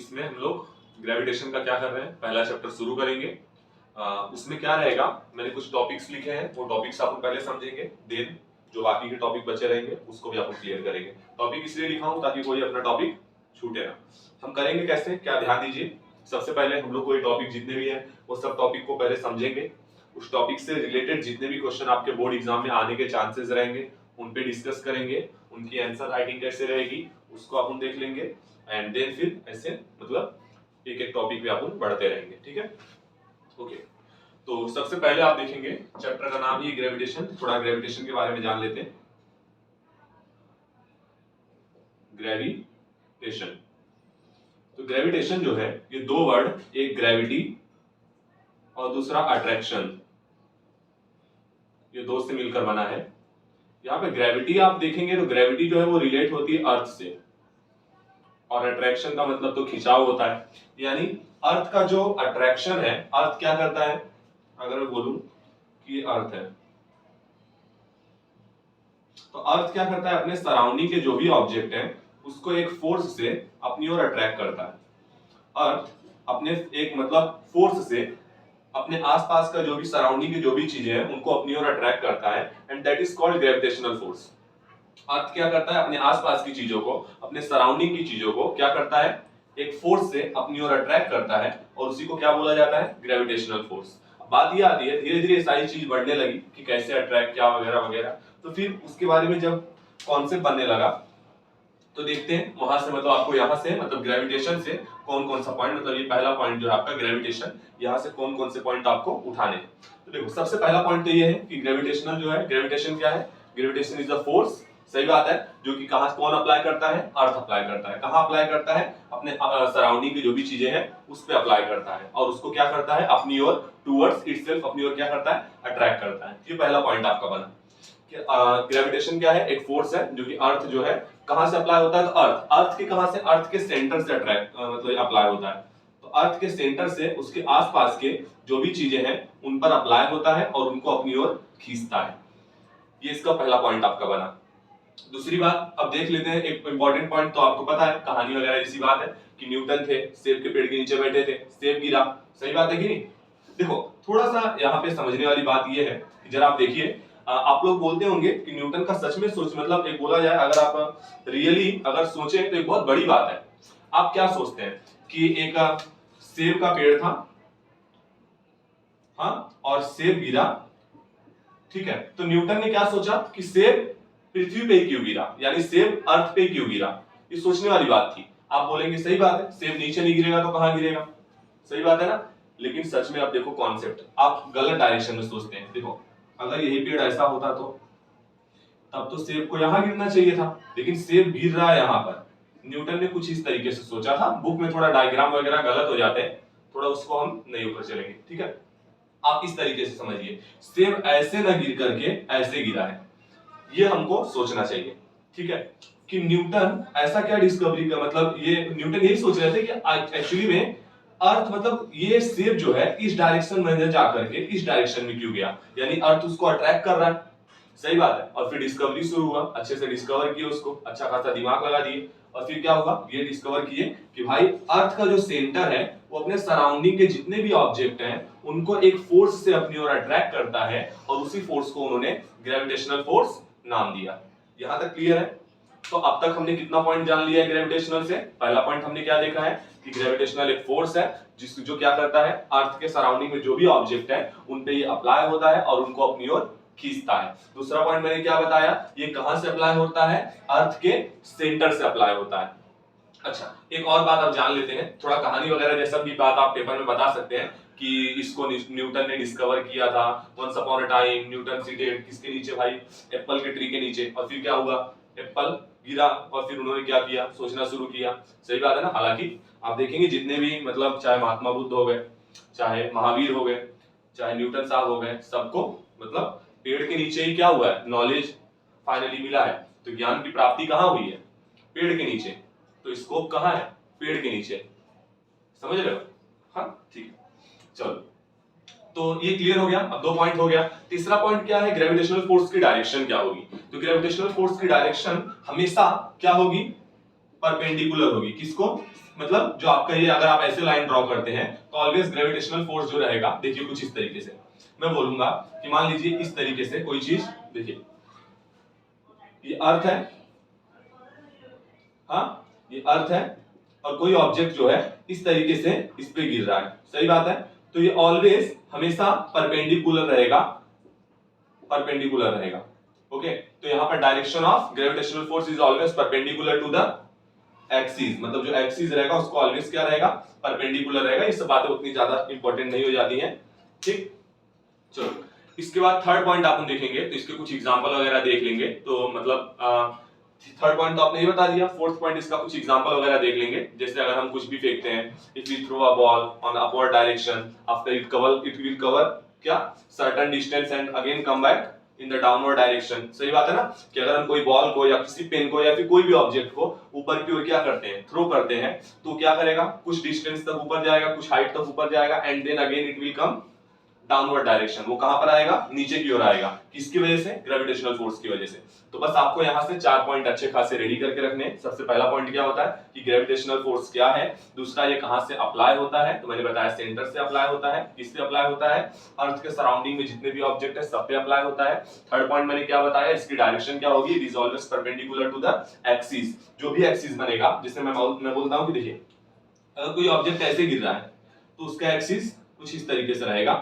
इसमें हम लोग ग्रेविटेशन का क्या कर रहे हैं, पहला चैप्टर शुरू करेंगे। उसमें क्या रहेगा, मैंने कुछ टॉपिक्स लिखे हैं, वो टॉपिक्स आप पहले समझेंगे, देन जो बाकी के टॉपिक बचे रहेंगे उसको भी आप क्लियर करेंगे। टॉपिक इसलिए लिखा हूं ताकि कोई अपना टॉपिक छूटे ना। हम करेंगे कैसे, क्या ध्यान दीजिए। सबसे पहले हम लोग कोई टॉपिक जितने भी हैं वो सब टॉपिक को पहले समझेंगे। उस टॉपिक से रिलेटेड जितने भी क्वेश्चन आपके बोर्ड एग्जाम में आने के चांसेस रहेंगे उन पे डिस्कस करेंगे, उनकी आंसर राइटिंग कैसे रहेगी उसको अपन देख लेंगे, एंड देन फिर ऐसे मतलब एक एक टॉपिक पे अपन बढ़ते रहेंगे। ठीक है, ओके। तो सबसे पहले आप देखेंगे चैप्टर का नाम ही ग्रेविटेशन। थोड़ा ग्रेविटेशन के बारे में जान लेते हैं। ग्रेविटेशन, तो ग्रेविटेशन जो है ये दो वर्ड, एक ग्रेविटी और दूसरा अट्रैक्शन, ये दो से मिलकर बना है। यहाँ पे ग्रेविटी आप देखेंगे तो ग्रेविटी जो है वो रिलेट होती है अर्थ से, और अट्रैक्शन का मतलब तो खिंचाव होता है। यानी अर्थ का जो अट्रैक्शन है, अर्थ क्या करता है, अगर मैं बोलूं कि अर्थ है तो अर्थ क्या करता है, अपने सराउंडिंग के जो भी ऑब्जेक्ट हैं उसको एक फोर्स से अपनी ओर अट्रैक्ट करता है। अर्थ अपने एक मतलब फोर्स से अपने आसपास का जो भी सराउंडिंग की जो भी चीजें हैं उनको अपनी ओर अट्रैक्ट करता है, and that is called gravitational force. Earth क्या करता है, अपने आसपास की चीजों को, अपने सराउंडिंग की चीजों को क्या करता है, एक फोर्स से अपनी ओर अट्रैक्ट करता है, और उसी को क्या बोला जाता है, ग्रेविटेशनल फोर्स। बात ये आती है धीरे धीरे सारी चीज बढ़ने लगी कि कैसे अट्रैक्ट क्या वगैरह वगैरह, तो फिर उसके बारे में जब कॉन्सेप्ट बनने लगा तो देखते हैं वहां से मतलब आपको यहाँ से मतलब ग्रेविटेशन से कौन कौन सा पॉइंट, मतलब ये पहला पॉइंट जो है आपका ग्रेविटेशन, यहाँ से कौन कौन से पॉइंट आपको उठाने हैं। तो देखो सबसे पहला पॉइंट तो ये है कि ग्रेविटेशनल जो है, ग्रेविटेशन क्या है, ग्रेविटेशन इज अ फोर्स। सही बात है, जो कि कहां कौन अप्लाई करता है, अर्थ अप्लाई करता है। कहां अप्लाई करता है, अपने सराउंडिंग की जो भी चीजें हैं उस पे अप्लाई करता है, और उसको क्या करता है, अपनी ओर टुवर्ड्स इटसेल्फ, अपनी ओर क्या करता है, अट्रैक्ट करता है। ये पहला पॉइंट आपका बना कि ग्रेविटेशन क्या है, एक फोर्स है जो कि अर्थ जो है कहां से अप्लाई होता है, तो अर्थ के कहां से, अर्थ के सेंटर से अट्रैक्ट मतलब अप्लाई होता है। तो अर्थ के सेंटर से उसके आसपास के जो भी चीजें हैं उन पर अप्लाई होता है और उनको अपनी ओर खींचता है। ये इसका पहला पॉइंट आपका बना। दूसरी बात अब देख लेते हैं, एक इंपॉर्टेंट पॉइंट तो आपको पता है, कहानी वगैरह जैसी बात है कि न्यूटन थे, सेब के पेड़ के नीचे बैठे थे, सेब गिरा। सही बात है कि नहीं। देखो थोड़ा सा यहाँ पे समझने वाली बात ये है कि जरा आप देखिए, आप लोग बोलते होंगे कि न्यूटन का सच में सोच, मतलब एक बोला जाए अगर आप रियली अगर सोचें तो एक बहुत बड़ी बात है। आप क्या सोचते हैं कि एक सेब का पेड़ था, हाँ, और सेब गिरा, ठीक है, तो न्यूटन ने क्या सोचा कि सेब पृथ्वी पे क्यों गिरा, यानी सेब अर्थ पे क्यों गिरा। ये सोचने वाली बात थी। आप बोलेंगे सही बात है, सेब नीचे नहीं गिरेगा तो कहां गिरेगा, सही बात है ना। लेकिन सच में आप देखो कॉन्सेप्ट, आप गलत डायरेक्शन में सोचते हैं। देखो अगर यही पेड़ ऐसा होता तो तब तो सेब को यहां गिरना चाहिए था, लेकिन सेब गिर रहा है यहां पर। न्यूटन ने कुछ इस तरीके से सोचा था। बुक में थोड़ा डायग्राम वगैरह गलत हो जाते हैं, थोड़ा उसको हम नहीं ऊपर चलेंगे, ठीक है। आप इस तरीके से समझिए, सेब ऐसे ना गिर करके ऐसे गिरा है, ये हमको सोचना चाहिए, ठीक है। कि न्यूटन ऐसा क्या डिस्कवरी का मतलब, ये न्यूटन यही सोच रहे थे कि एक्चुअली में अर्थ मतलब ये सेब जो है इस डायरेक्शन में जाकर के इस डायरेक्शन में क्यों गया, यानी अर्थ उसको अट्रैक्ट कर रहा है। सही बात है। और फिर डिस्कवरी शुरू हुआ, अच्छे से डिस्कवर किए उसको, अच्छा खासा दिमाग लगा दिए, और फिर क्या होगा, ये डिस्कवर किए कि भाई अर्थ का जो सेंटर है वो अपने सराउंडिंग के जितने भी ऑब्जेक्ट हैं उनको एक फोर्स से अपनी ओर अट्रैक्ट करता है, और उसी फोर्स को उन्होंने ग्रेविटेशनल फोर्स नाम दिया। यहां तक क्लियर है। तो अब तक हमने कितना पॉइंट जान लिया है ग्रेविटेशनल से। पहला पॉइंट हमने क्या देखा है कि ग्रेविटेशनल एक फोर्स है जो क्या करता है, अर्थ के सराउंडिंग में जो भी ऑब्जेक्ट है उन पे ये अप्लाई होता है और उनको अपनी ओर खींचता है। दूसरा पॉइंट मैंने क्या बताया, ये कहां से अप्लाई होता है, अर्थ के सेंटर से अप्लाई होता है। अच्छा, एक और बात आप जान लेते हैं, थोड़ा कहानी वगैरह जैसा भी बात आप पेपर में बता सकते हैं कि इसको न्यूटन ने डिस्कवर किया था। Once upon a time Newton seated किसके नीचे भाई, एप्पल के ट्री के नीचे, और फिर क्या हुआ, एप्पल गिरा, और फिर उन्होंने क्या किया, सोचना शुरू किया। सही बात है ना। हालांकि आप देखेंगे जितने भी मतलब चाहे महात्मा बुद्ध हो गए, चाहे महावीर हो गए, चाहे न्यूटन साहब हो गए, सबको मतलब पेड़ के नीचे ही क्या हुआ है, नॉलेज फाइनली मिला है। तो ज्ञान की प्राप्ति कहां हुई है, पेड़ के नीचे। तो स्कोप कहां है, पेड़ के नीचे। समझ रहे हो, हाँ ठीक है। चलो, तो ये क्लियर हो गया। अब दो पॉइंट हो गया। तीसरा पॉइंट क्या है, ग्रेविटेशनल फोर्स की डायरेक्शन क्या होगी। तो ग्रेविटेशनल फोर्स की डायरेक्शन हमेशा क्या होगी, परपेंडिकुलर होगी। किसको? मतलब जो आपका ये, अगर आप ऐसे लाइन ड्रॉ करते हैं तो ऑलवेज ग्रेविटेशनल फोर्स जो रहेगा, देखिए कुछ इस तरीके से मैं बोलूंगा कि मान लीजिए इस तरीके से कोई चीज, देखिए ये अर्थ है, हाँ ये अर्थ है, और कोई ऑब्जेक्ट जो है इस तरीके से इस पे गिर रहा है, सही बात है। तो ये ऑलवेज हमेशा परपेंडिकुलर रहेगा, परपेंडिकुलर रहेगा। ओके, तो यहां पर direction of gravitational force is always perpendicular to the axis, मतलब जो एक्सिस रहेगा उसको ऑलवेज क्या रहेगा? परपेंडिकुलर रहेगा। ये सब बातें उतनी ज्यादा इंपॉर्टेंट नहीं हो जाती हैं, ठीक। चलो इसके बाद थर्ड पॉइंट आप देखेंगे तो इसके कुछ एग्जांपल वगैरह देख लेंगे। तो मतलब थर्ड पॉइंट तो आपने ये बता दिया, फोर्थ पॉइंट इसका कुछ एग्जांपल वगैरह देख लेंगे। जैसे अगर हम कुछ भी फेंकते हैं, if we throw a ball on upward direction, after it will cover क्या certain distance and again come back in the downward direction. सही बात है ना, कि अगर हम कोई बॉल को या किसी पेन को या फिर कोई भी ऑब्जेक्ट को ऊपर की ओर क्या करते हैं, थ्रो करते हैं, तो क्या करेगा, कुछ डिस्टेंस तक ऊपर जाएगा, कुछ हाइट तक ऊपर जाएगा, and then again it will come downward direction. वो कहां पर आएगा? नीचे की ओर आएगा। किसकी वजह से? ग्रेविटेशनल फोर्स की वजह से। तो बस आपको यहां से 4 पॉइंट अच्छे खासे रेडी करके रखने हैं। सबसे पहला पॉइंट क्या होता है कि ग्रेविटेशनल फोर्स क्या है, दूसरा ये कहां से अप्लाई होता है, तो मैंने बताया सेंटर से अप्लाई होता है। किससे अप्लाई होता है? अर्थ के सराउंडिंग में जितने भी ऑब्जेक्ट है सब पे अप्लाई होता है। थर्ड पॉइंट मैंने क्या बताया, इसकी डायरेक्शन क्या होगी, it is always perpendicular to the axis. जो भी एक्सिस बनेगा, जिससे मैं बोलता हूं कि देखिए अगर कोई ऑब्जेक्ट ऐसे गिर रहा है तो उसका एक्सिस कुछ इस तरीके से रहेगा,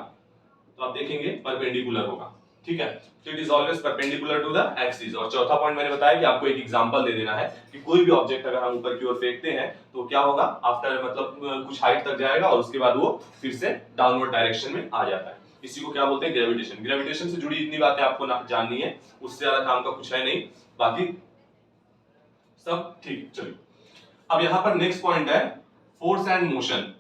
तो आप देखेंगे परपेंडिकुलर होगा, ठीक है। तो it is always perpendicular to the axis. और चौथा पॉइंट मैंने बताया कि आपको एक एग्जांपल दे देना है कि कोई भी ऑब्जेक्ट अगर हम ऊपर की ओर फेंकते हैं तो क्या होगा, आफ्टर मतलब कुछ हाइट तक जाएगा और उसके बाद वो फिर से डाउनवर्ड डायरेक्शन में आ जाता है। इसी को क्या बोलते हैं? ग्रेविटेशन। ग्रेविटेशन से जुड़ी इतनी बातें आपको जाननी है, उससे ज्यादा काम का कुछ है नहीं, बाकी सब ठीक। चलिए अब यहाँ पर नेक्स्ट पॉइंट है force and motion.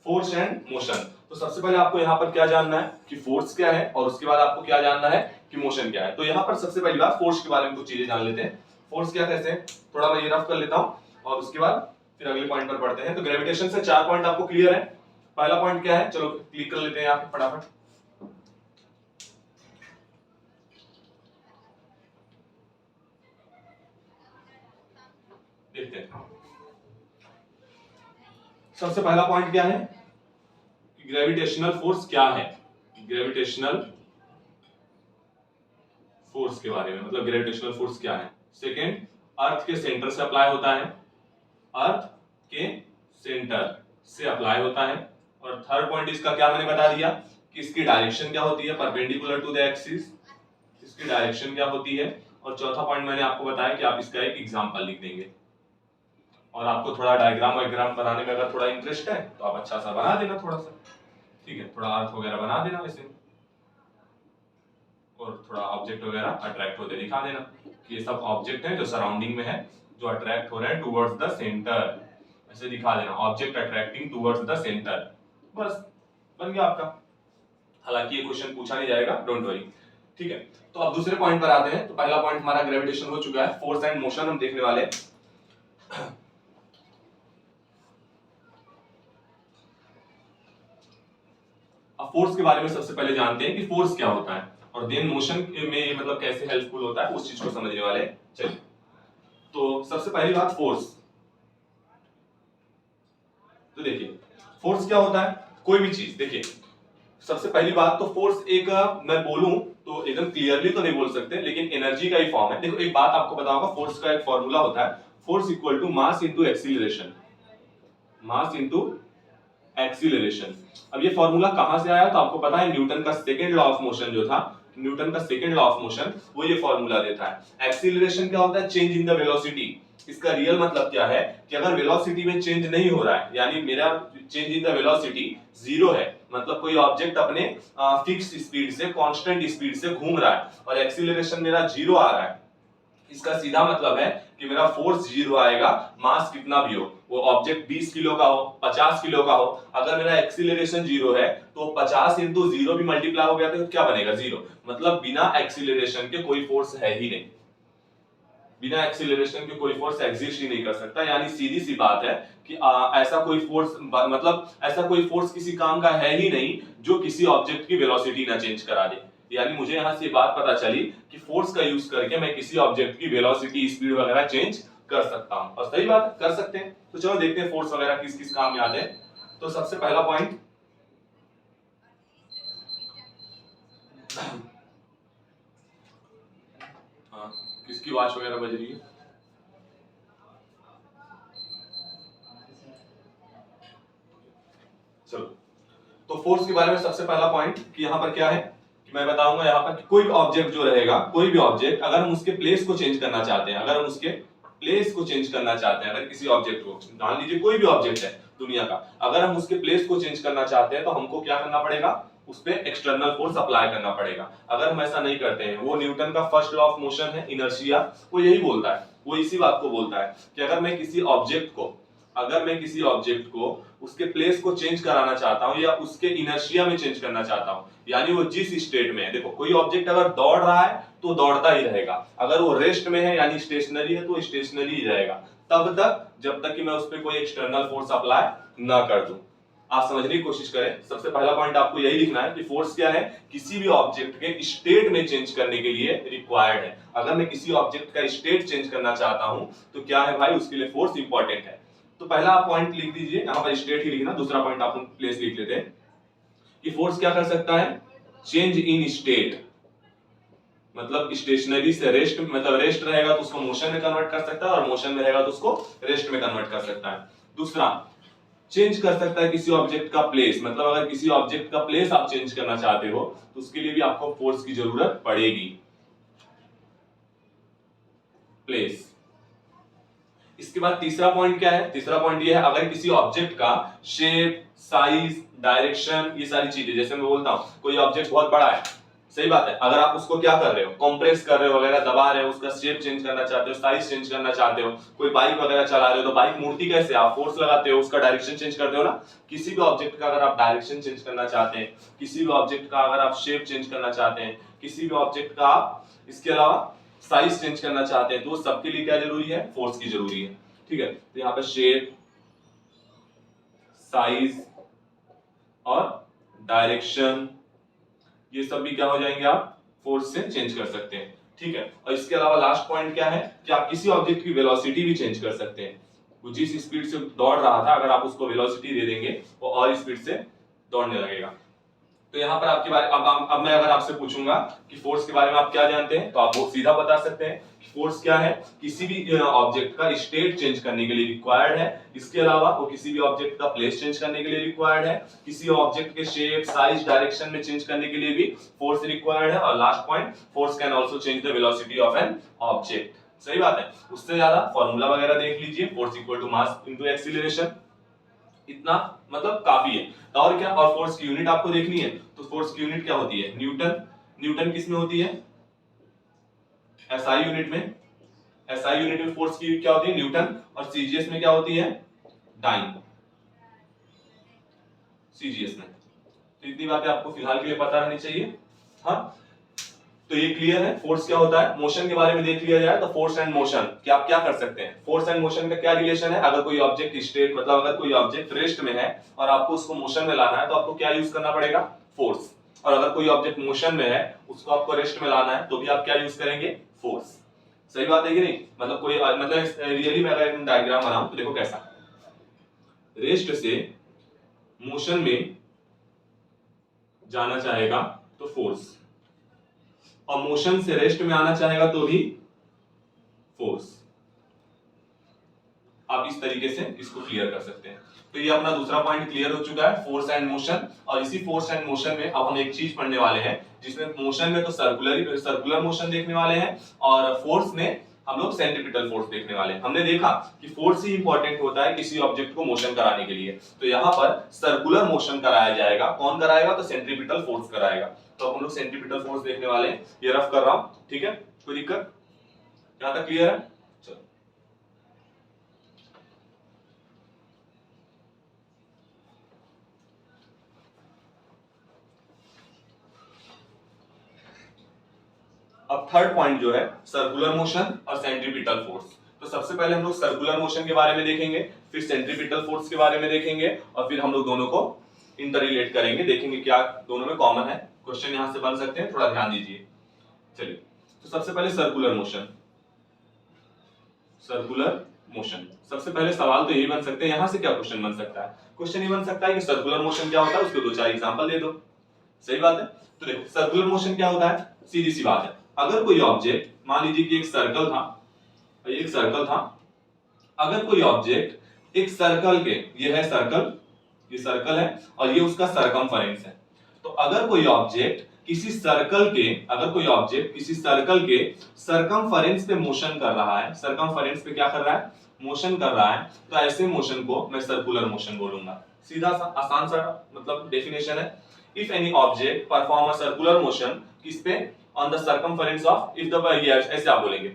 Force and motion, तो सबसे पहले आपको यहाँ पर क्या जानना है कि फोर्स क्या है, और उसके बाद आपको क्या जानना है कि मोशन क्या है। तो यहाँ पर सबसे पहली बात फोर्स के बारे में कुछ चीजें जान लेते हैं। फोर्स क्या कहते हैं, थोड़ा मैं ये रफ कर लेता हूँ और उसके बाद फिर अगले पॉइंट पर पढ़ते हैं। तो ग्रेविटेशन से 4 पॉइंट आपको क्लियर है। पहला पॉइंट क्या है, चलो क्लिक कर लेते हैं यहाँ पे फटाफट। देखते हैं सबसे पहला पॉइंट क्या है, ग्रेविटेशनल फोर्स क्या है। ग्रेविटेशनल फोर्स के बारे में, मतलब ग्रेविटेशनल फोर्स क्या है। सेकेंड, अर्थ के सेंटर से अप्लाई होता है, अर्थ के सेंटर से अप्लाई होता है। और थर्ड पॉइंट इसका क्या मैंने बता दिया कि इसकी डायरेक्शन क्या होती है, परपेंडिकुलर टू द एक्सिस, इसकी डायरेक्शन क्या होती है। और चौथा पॉइंट मैंने आपको बताया कि आप इसका एक एग्जांपल लिख देंगे। और आपको थोड़ा डायग्राम वायग्राम बनाने में अगर थोड़ा इंटरेस्ट है तो आप अच्छा सा बना देना थोड़ा सा, ठीक है, थोड़ा अर्थ वगैरह बना देना वैसे, और थोड़ा ऑब्जेक्ट वगैरह अट्रैक्ट होते दिखा देना कि ये सब ऑब्जेक्ट हैं जो सराउंडिंग में है, जो अट्रैक्ट हो रहे हैं टुवर्ड्स द सेंटर, ऐसे दिखा देना, object attracting towards the centre. बस बन गया आपका। हालांकि ये क्वेश्चन पूछा नहीं जाएगा, डोंट वरी, ठीक है। तो अब दूसरे पॉइंट पर आते हैं। तो पहला पॉइंट हमारा ग्रेविटेशन हो चुका है, फोर्स एंड मोशन हम देखने वाले हैं। अब फोर्स के बारे में सबसे पहले जानते हैं कि फोर्स क्या होता है, और देन मोशन में मतलब कैसे हेल्पफुल होता है उस चीज को समझने वाले हैं। चलिए, तो सबसे पहली बात फोर्स। तो देखिए फोर्स क्या होता है, कोई भी चीज, देखिए सबसे पहली बात तो फोर्स एक मैं बोलूं तो एकदम क्लियरली तो नहीं बोल सकते, लेकिन एनर्जी का ही फॉर्म है। देखो एक बात आपको पता होगा, फोर्स का एक फॉर्मूला होता है, force equal to mass into acceleration, mass into acceleration. अब ये फॉर्मूला कहां से आया, तो आपको पता है न्यूटन का सेकंड लॉ ऑफ मोशन जो था, न्यूटन का सेकंड लॉ ऑफ मोशन वो ये फॉर्मूला देता है। एक्सीलरेशन क्या होता है, चेंज इन द वेलोसिटी। इसका रियल मतलब क्या है कि अगर वेलोसिटी में चेंज नहीं हो रहा है, यानी मेरा change in the velocity zero है, मतलब कोई ऑब्जेक्ट अपने फिक्स स्पीड से कांस्टेंट स्पीड से घूम रहा है और एक्सीलरेशन मेरा जीरो आ रहा है, इसका सीधा मतलब है कि मेरा फोर्स जीरो आएगा, मास कितना भी हो, वो ऑब्जेक्ट 20 किलो का हो, 50 किलो का हो, अगर मेरा एक्सीलरेशन जीरो है तो 50 इंटू जीरो भी मल्टीप्लाई हो गया तो क्या बनेगा, जीरो। मतलब बिना एक्सीलरेशन के कोई फोर्स है ही नहीं, बिना एक्सीलरेशन के कोई फोर्स एग्जिस्ट ही नहीं कर सकता। यानी सीधी सी बात है कि ऐसा कोई फोर्स, मतलब ऐसा कोई फोर्स किसी काम का है ही नहीं जो किसी ऑब्जेक्ट की वेलोसिटी ना चेंज करा दे। यानी मुझे यहां से बात पता चली कि फोर्स का यूज करके मैं किसी ऑब्जेक्ट की वेलोसिटी, स्पीड वगैरह चेंज कर सकता हूं। और सही बात है, कर सकते हैं। तो चलो देखते हैं फोर्स वगैरह किस किस काम में आते हैं। तो सबसे पहला पॉइंट, हाँ किसकी वॉच वगैरह बज रही है? चलो, तो फोर्स के बारे में सबसे पहला पॉइंट कि यहाँ पर क्या है कि मैं बताऊंगा यहाँ पर कि कोई भी ऑब्जेक्ट जो रहेगा, कोई भी ऑब्जेक्ट अगर हम उसके प्लेस को चेंज करना चाहते हैं, अगर हम उसके प्लेस को चेंज करना चाहते हैं, अगर किसी ऑब्जेक्ट को, मान लीजिए कोई भी ऑब्जेक्ट है दुनिया का, अगर हम उसके प्लेस को चेंज करना चाहते हैं तो हमको क्या करना पड़ेगा, उस पर एक्सटर्नल फोर्स अप्लाई करना पड़ेगा। अगर हम ऐसा नहीं करते हैं, वो न्यूटन का फर्स्ट लॉ ऑफ मोशन है इनर्शिया, वो यही बोलता है, वो इसी बात को बोलता है कि अगर मैं किसी ऑब्जेक्ट को उसके प्लेस को चेंज कराना चाहता हूं या उसके इनर्शिया में चेंज करना चाहता हूं, यानी वो जिस स्टेट में है, देखो कोई ऑब्जेक्ट अगर दौड़ रहा है तो दौड़ता ही रहेगा, अगर वो रेस्ट में है यानी स्टेशनरी है तो स्टेशनरी ही रहेगा, तब तक जब तक कि मैं उस पर कोई एक्सटर्नल फोर्स अप्लाई ना कर दूं। आप समझने की कोशिश करें। सबसे पहला पॉइंट आपको यही लिखना है कि फोर्स क्या है, किसी भी ऑब्जेक्ट के स्टेट में चेंज करने के लिए रिक्वायर्ड है। अगर मैं किसी ऑब्जेक्ट का स्टेट चेंज करना चाहता हूं तो क्या है भाई, उसके लिए फोर्स इंपॉर्टेंट है। तो पहला आप पॉइंट लिख दीजिए, यहां पर स्टेट ही लिखना, दूसरा पॉइंट आप प्लेस लिख लेते हैं कि फोर्स क्या कर सकता है, चेंज इन स्टेट, मतलब स्टेशनरी से रेस्ट, मतलब रेस्ट रहेगा तो उसको मोशन में कन्वर्ट कर सकता है और मोशन में रहेगा तो उसको रेस्ट में कन्वर्ट कर सकता है। दूसरा, चेंज कर सकता है किसी ऑब्जेक्ट का प्लेस, मतलब अगर किसी ऑब्जेक्ट का प्लेस आप चेंज करना चाहते हो तो उसके लिए भी आपको फोर्स की जरूरत पड़ेगी, प्लेस। इसके बाद तीसरा पॉइंट क्या है, तीसरा पॉइंट ये है अगर किसी ऑब्जेक्ट का शेप, साइज, डायरेक्शन, ये सारी चीजें, जैसे मैं बोलता हूं कोई ऑब्जेक्ट बहुत बड़ा है, सही बात है, अगर आप उसको क्या कर रहे हो, कंप्रेस कर रहे हो वगैरह, दबा रहे हो, उसका शेप चेंज करना चाहते हो, साइज चेंज करना चाहते हो, कोई बाइक वगैरह चला रहे हो तो बाइक मुड़ती कैसे, आप फोर्स लगाते हो, उसका डायरेक्शन चेंज करते हो ना। किसी भी ऑब्जेक्ट का अगर आप डायरेक्शन चेंज करना चाहते हैं, किसी भी ऑब्जेक्ट का अगर आप शेप चेंज करना चाहते हैं, किसी भी ऑब्जेक्ट का आप इसके अलावा साइज चेंज करना चाहते हैं, तो सबके लिए क्या जरूरी है, फोर्स की जरूरी है। ठीक है, तो यहाँ पे शेप, साइज और डायरेक्शन, ये सब भी क्या हो जाएंगे, आप फोर्स से चेंज कर सकते हैं। ठीक है, और इसके अलावा लास्ट पॉइंट क्या है कि आप किसी ऑब्जेक्ट की वेलोसिटी भी चेंज कर सकते हैं। वो जिस स्पीड से दौड़ रहा था, अगर आप उसको वेलोसिटी दे देंगे वो और स्पीड से दौड़ने लगेगा। तो यहाँ पर आपके बारे अब मैं अगर आपसे पूछूंगा कि फोर्स के बारे में आप क्या जानते हैं, तो आप वो सीधा बता सकते हैं कि फोर्स क्या है, किसी भी ऑब्जेक्ट का स्टेट चेंज करने के लिए रिक्वायर्ड है। इसके अलावा वो किसी भी ऑब्जेक्ट का प्लेस चेंज करने के लिए रिक्वायर्ड है, किसी ऑब्जेक्ट के शेप, साइज, डायरेक्शन में चेंज करने के लिए भी फोर्स रिक्वायर्ड है। और last point, force can also change the velocity of an object. सही बात है, उससे ज्यादा फॉर्मूला वगैरह देख लीजिए, force equal to mass into acceleration, इतना मतलब काफी है। और क्या, और फोर्स की यूनिट आपको देखनी है, तो फोर्स की यूनिट क्या होती है, न्यूटन। न्यूटन किस में होती है, एसआई यूनिट में। एसआई यूनिट में फोर्स की क्या होती है, न्यूटन। और सीजीएस में क्या होती है, डाइन, सीजीएस में। तो इतनी बातें आपको फिलहाल के लिए पता रहनी चाहिए। हाँ, तो ये क्लियर है फोर्स क्या होता है। मोशन के बारे में देख लिया जाए तो फोर्स एंड मोशन कि आप क्या कर सकते हैं, फोर्स एंड मोशन का क्या रिलेशन है। अगर कोई ऑब्जेक्ट स्टेट, मतलब अगर कोई ऑब्जेक्ट रेस्ट में है और आपको उसको मोशन में लाना है तो आपको क्या यूज करना पड़ेगा, फोर्स। और अगर कोई ऑब्जेक्ट मोशन में है, उसको आपको रेस्ट में लाना है, तो भी आप क्या यूज करेंगे, फोर्स। सही बात है कि नहीं, मतलब कोई, मतलब रियली मैं अगर डायग्राम बनाऊं तो देखो कैसा, रेस्ट से मोशन में जाना चाहेगा तो फोर्स, और मोशन से रेस्ट में आना चाहेगा तो भी फोर्स। आप इस तरीके से इसको क्लियर कर सकते हैं। तो ये अपना दूसरा पॉइंट क्लियर हो चुका है, फोर्स एंड मोशन। और इसी फोर्स एंड मोशन में अब हम एक चीज पढ़ने वाले हैं, जिसमें मोशन में तो सर्कुलर मोशन देखने वाले हैं, और फोर्स में हम लोग सेंट्रीपिटल फोर्स देखने वाले हैं। हमने देखा कि फोर्स ही इंपॉर्टेंट होता है किसी ऑब्जेक्ट को मोशन कराने के लिए। तो यहाँ पर सर्कुलर मोशन कराया जाएगा, कौन कराएगा, तो सेंट्रीपिटल फोर्स कराएगा। तो हम लोग सेंट्रीपिटल फोर्स देखने वाले हैं, ये रफ कर रहा हूं, ठीक है, कोई दिक्कत, यहां तक क्लियर है। चलो, अब थर्ड पॉइंट जो है सर्कुलर मोशन और सेंट्रीपिटल फोर्स। तो सबसे पहले हम लोग सर्कुलर मोशन के बारे में देखेंगे, फिर सेंट्रीपिटल फोर्स के बारे में देखेंगे, और फिर हम लोग दोनों को इंटररिलेट करेंगे, देखेंगे क्या दोनों में कॉमन है। क्वेश्चन यहां से बन सकते हैं, थोड़ा ध्यान दीजिए। चलिए, तो सबसे पहले सर्कुलर मोशन। Circular motion. सबसे पहले सवाल तो यही बन सकते हैं, यहां से क्या क्वेश्चन बन सकता है? क्वेश्चन ये बन सकता है कि सर्कुलर मोशन क्या होता है, उसके दो चार एग्जांपल दे दो। सही बात है। तो देखो सर्कुलर मोशन क्या होता है, सीधी सी बात है, अगर कोई ऑब्जेक्ट, मान लीजिए कि एक सर्कल था, एक सर्कल था, अगर कोई ऑब्जेक्ट एक सर्कल के, ये है सर्कल, ये सर्कल है और ये उसका सरकमफेरेंस है, तो अगर कोई ऑब्जेक्ट किसी सर्कल के, अगर कोई ऑब्जेक्ट किसी सर्कल के सरकमफेरेंस पे मोशन कर रहा है, सरकमफेरेंस पे क्या कर रहा है, मोशन कर रहा है, तो ऐसे मोशन को मैं सर्कुलर मोशन बोलूंगा। सीधा सा आसान सा मतलब डेफिनेशन है। If any object perform a circular motion, किस पे, on the circumference of, if the, ऐसे आप बोलेंगे,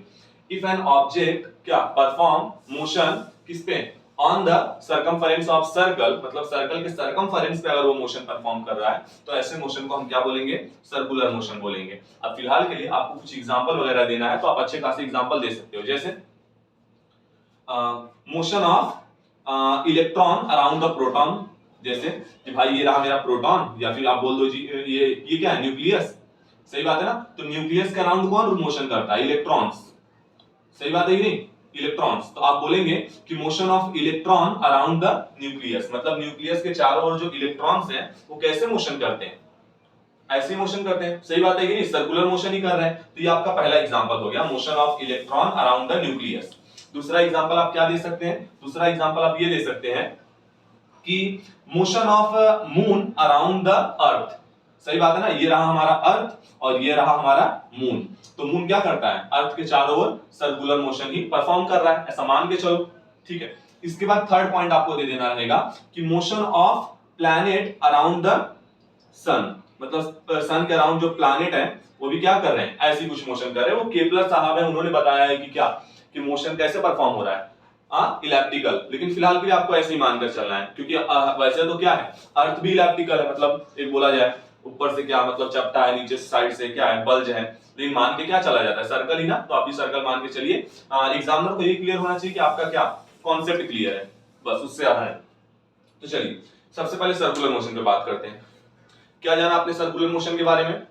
इफ एन ऑब्जेक्ट क्या परफॉर्म मोशन किस पे, on the circumference of circle, मतलब सर्कल के सरकमफेरेंस पे अगर वो मोशन परफॉर्म कर रहा है, तो ऐसे मोशन को हम क्या बोलेंगे, सर्कुलर मोशन बोलेंगे। अब फिलहाल के लिए आपको कुछ एग्जांपल वगैरह देना है, तो आप अच्छे खासे एग्जांपल दे सकते हो, जैसे motion of electron around the proton, जैसे कि भाई ये रहा मेरा प्रोटॉन, या फिर आप बोल दो जी ये क्या है, न्यूक्लियस। सही बात है ना, तो न्यूक्लियस के अराउंड कौन मोशन करता है, इलेक्ट्रॉन्स। सही बात है कि नहीं, इलेक्ट्रॉन्स। तो आप बोलेंगे कि motion of electron around the nucleus, मतलब न्यूक्लियस के चारों ओर जो इलेक्ट्रॉन्स हैं वो कैसे मोशन करते हैं, ऐसे मोशन करते हैं। सही बात है कि नहीं, सर्कुलर मोशन ही कर रहे हैं। तो ये आपका पहला एग्जांपल हो गया, motion of electron around the nucleus. दूसरा एग्जांपल आप क्या दे सकते हैं, दूसरा एग्जांपल आप ये दे सकते हैं कि motion of moon around the अर्थ। सही बात है ना, ये रहा हमारा अर्थ और ये रहा हमारा मून, तो मून क्या करता है, अर्थ के चारों ओर सर्कुलर मोशन ही परफॉर्म कर रहा है, ऐसा मान के चलो। ठीक है, इसके बाद थर्ड पॉइंट आपको दे देना रहेगा कि motion of planet around the sun, मतलब सन के अराउंड जो प्लैनेट है वो भी क्या कर रहे हैं, ऐसी कुछ मोशन कर रहे हैं। वो केपलर साहब है, उन्होंने बताया है कि क्या, कि मोशन कैसे परफॉर्म हो रहा है, इलेप्टिकल, लेकिन फिलहाल के लिए आपको ऐसे ही मानकर चलना है, क्योंकि वैसे तो क्या है, अर्थ भी इलेप्टिकल है, मतलब एक बोला जाए ऊपर से क्या मतलब चपटा है, नीचे साइड से क्या है, बल्ज है, लेकिन मान के क्या चला जाता है, सर्कल ही ना, तो आप भी सर्कल मान के चलिए। एग्जामिनर को ये क्लियर होना चाहिए कि आपका क्या कॉन्सेप्ट क्लियर है, बस उससे ज्यादा है। तो चलिए सबसे पहले सर्कुलर मोशन पे बात करते हैं। क्या जाना आपने सर्कुलर मोशन के बारे में,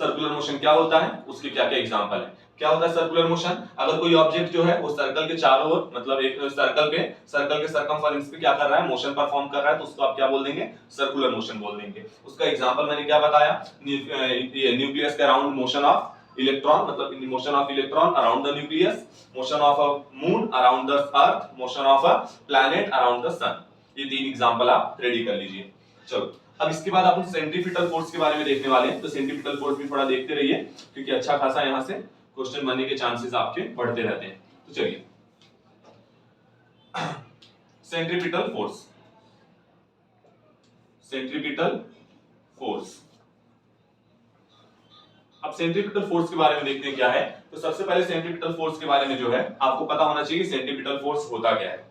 सर्कुलर मोशन क्या होता है, उसके क्या क्या एग्जांपल है। क्या होता है सर्कुलर मोशन, अगर कोई ऑब्जेक्ट जो है वो सर्कल के चारों ओर, मतलब एक सर्कल पे, सर्कल के सरकमफेरेंस पे क्या कर रहा है, मोशन परफॉर्म कर रहा है, तो उसको आप क्या बोल देंगे, सर्कुलर मोशन बोल देंगे। उसका एग्जांपल मैंने क्या बताया, न्यूक्लियस के अराउंड मोशन ऑफ इलेक्ट्रॉन, मतलब motion of electron around the nucleus, motion of a moon around the earth, motion of a planet around the sun. ये तीन एग्जांपल आप रेडी कर लीजिए। चलो अब इसके बाद अपन सेंट्रीपिटल फोर्स के बारे में देखने वाले हैं, तो सेंट्रीपिटल फोर्स भी थोड़ा देखते रहिए, क्योंकि अच्छा खासा यहाँ से क्वेश्चन बनने के चांसेस आपके बढ़ते रहते हैं। तो चलिए सेंट्रीपिटल फोर्स, सेंट्रीपिटल फोर्स, अब सेंट्रीपिटल फोर्स के बारे में देखते हैं क्या है। तो सबसे पहले सेंट्रीपिटल फोर्स के बारे में जो है आपको पता होना चाहिए कि सेंट्रीपिटल फोर्स होता क्या है।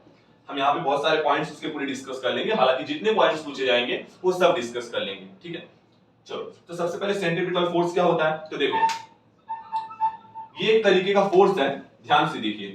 हम यहाँ पे बहुत सारे पॉइंट्स उसके पूरे डिस्कस कर लेंगे, हालांकि जितने पॉइंट्स पूछे जाएंगे वो सब डिस्कस कर लेंगे। ठीक है, चलो तो सबसे पहले सेंट्रीपिटल फोर्स क्या होता है, तो देखो ये एक तरीके का फोर्स है, ध्यान से देखिए।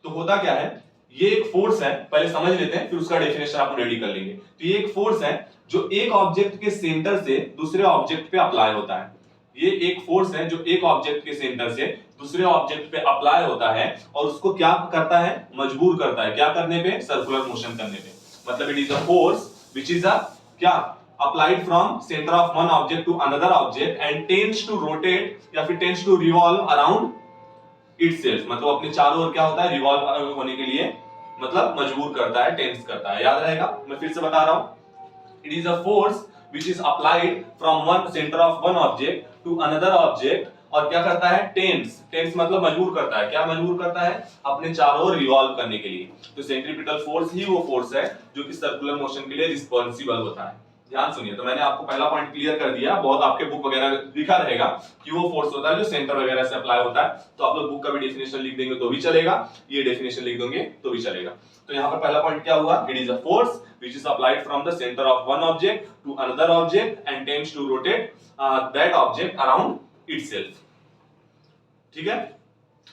तो होता क्या है, ये एक फोर्स है, पहले समझ लेते हैं फिर उसका डेफिनेशन आप रेडी कर लेंगे। तो ये एक फोर्स है जो एक ऑब्जेक्ट के सेंटर से दूसरे ऑब्जेक्ट पे अप्लाई होता है। ये एक फोर्स है जो एक ऑब्जेक्ट के सेंटर से दूसरे ऑब्जेक्ट पे अप्लाई होता है और उसको क्या करता है, मजबूर करता है, क्या करने पे, सर्कुलर मोशन करने पे। मतलब it is a force which is a क्या, applied from center of one object to another object and tends to rotate या फिर tends to revolve around itself, मतलब अपने चारों ओर क्या होता है, रिवॉल्व होने के लिए मतलब मजबूर करता है, टेंस करता है। याद रहेगा, मैं फिर से बता रहा हूं, it is a force which is applied from one center of one object to another object, और क्या करता है, टेंस, टेंस मतलब मजबूर करता है, क्या मजबूर करता है, अपने चारों ओर रिवॉल्व करने के लिए। तो सेंट्रीपिटल फोर्स ही वो फोर्स है जो कि सर्कुलर मोशन के लिए रिस्पांसिबल होता है। ध्यान सुनिए, तो मैंने आपको पहला पॉइंट क्लियर कर दिया, बहुत आपके बुक वगैरह लिखा रहेगा कि वो फोर्स होता है जो सेंटर वगैरह से अप्लाई होता है, तो आप लोग बुक का भी डेफिनेशन लिख देंगे तो भी चलेगा, ये डेफिनेशन लिख दोगे तो भी चलेगा। तो यहाँ पर पहला पॉइंट क्या हुआ, it is a force which is applied from the center of one object to another object and tends to rotate that object around itself. ठीक है,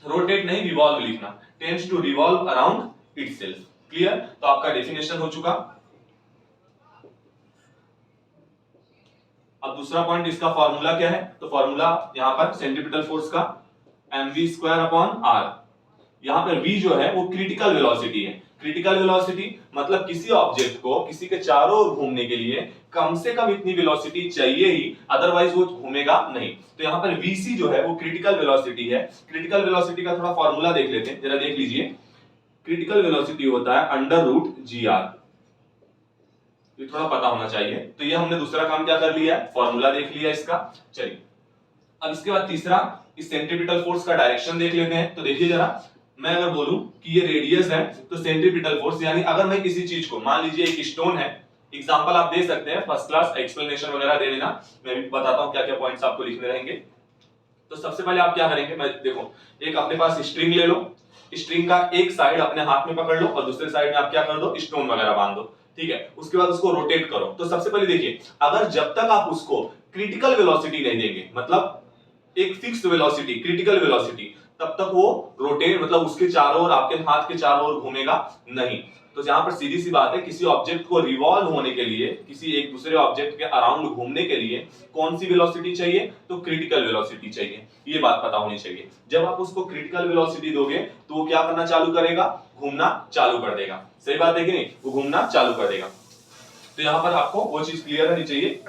रोटेट नहीं रिवॉल्व लिखना, tends to revolve around itself. Clear, तो आपका definition हो चुका। अब दूसरा पॉइंट, इसका फॉर्मूला क्या है? तो फॉर्मूला यहाँ पर सेंट्रीपिटल फोर्स का mv²/r, यहाँ पर v जो है वो क्रिटिकल वेलोसिटी है। क्रिटिकल वेलोसिटी मतलब किसी ऑब्जेक्ट को किसी के चारों ओर घूमने के लिए कम से कम इतनी वेलोसिटी चाहिए ही, अदरवाइज वो घूमेगा नहीं। तो यहाँ पर vc जो है वो क्रिटिकल वेलोसिटी है। क्रिटिकल वेलोसिटी का थोड़ा फॉर्मूला देख लेते हैं, जरा देख लीजिए। क्रिटिकल वेलोसिटी होता है √gr, ये थोड़ा पता होना चाहिए। तो ये हमने दूसरा काम क्या कर लिया है, फॉर्मूला देख लिया इसका। चलिए अब इसके बाद तीसरा, इस सेंट्रीपिटल फोर्स का डायरेक्शन देख लेते हैं। तो देखिए जरा, मैं अगर बोलूं कि ये रेडियस है तो सेंट्रीपिटल फोर्स, यानी अगर मैं किसी चीज को, मान लीजिए एक स्टोन है, एग्जांपल आप दे सकते हैं, फर्स्ट क्लास एक्सप्लेनेशन वगैरह दे देना, मैं भी बताता हूं क्या क्या पॉइंट्स आपको लिखने रहेंगे। तो सबसे पहले आप क्या करेंगे, मैं देखो एक अपने पास स्ट्रिंग ले लो, स्ट्रिंग का एक साइड अपने हाथ में पकड़ लो और दूसरे साइड में आप क्या कर दो, स्टोन वगैरह बांध दो, ठीक है। उसके बाद उसको रोटेट करो। तो सबसे पहले देखिए, अगर जब तक आप उसको क्रिटिकल वेलोसिटी नहीं देंगे, मतलब एक फिक्स वेलोसिटी, क्रिटिकल वेलोसिटी, तब तक वो रोटेट मतलब उसके चारों ओर, आपके हाथ के चारों ओर घूमेगा नहीं। तो यहां पर सीधी सी बात है, किसी ऑब्जेक्ट को रिवॉल्व होने के लिए, किसी एक दूसरे ऑब्जेक्ट के अराउंड घूमने के लिए कौन सी वेलोसिटी चाहिए, तो क्रिटिकल वेलोसिटी चाहिए। ये बात पता होनी चाहिए। जब आप उसको क्रिटिकल वेलोसिटी दोगे तो वो क्या करना चालू करेगा, घूमना चालू कर देगा। सही बात है कि नहीं, वो घूमना चालू कर देगा। तो यहां पर आपको वो चीज क्लियर रहनी चाहिए।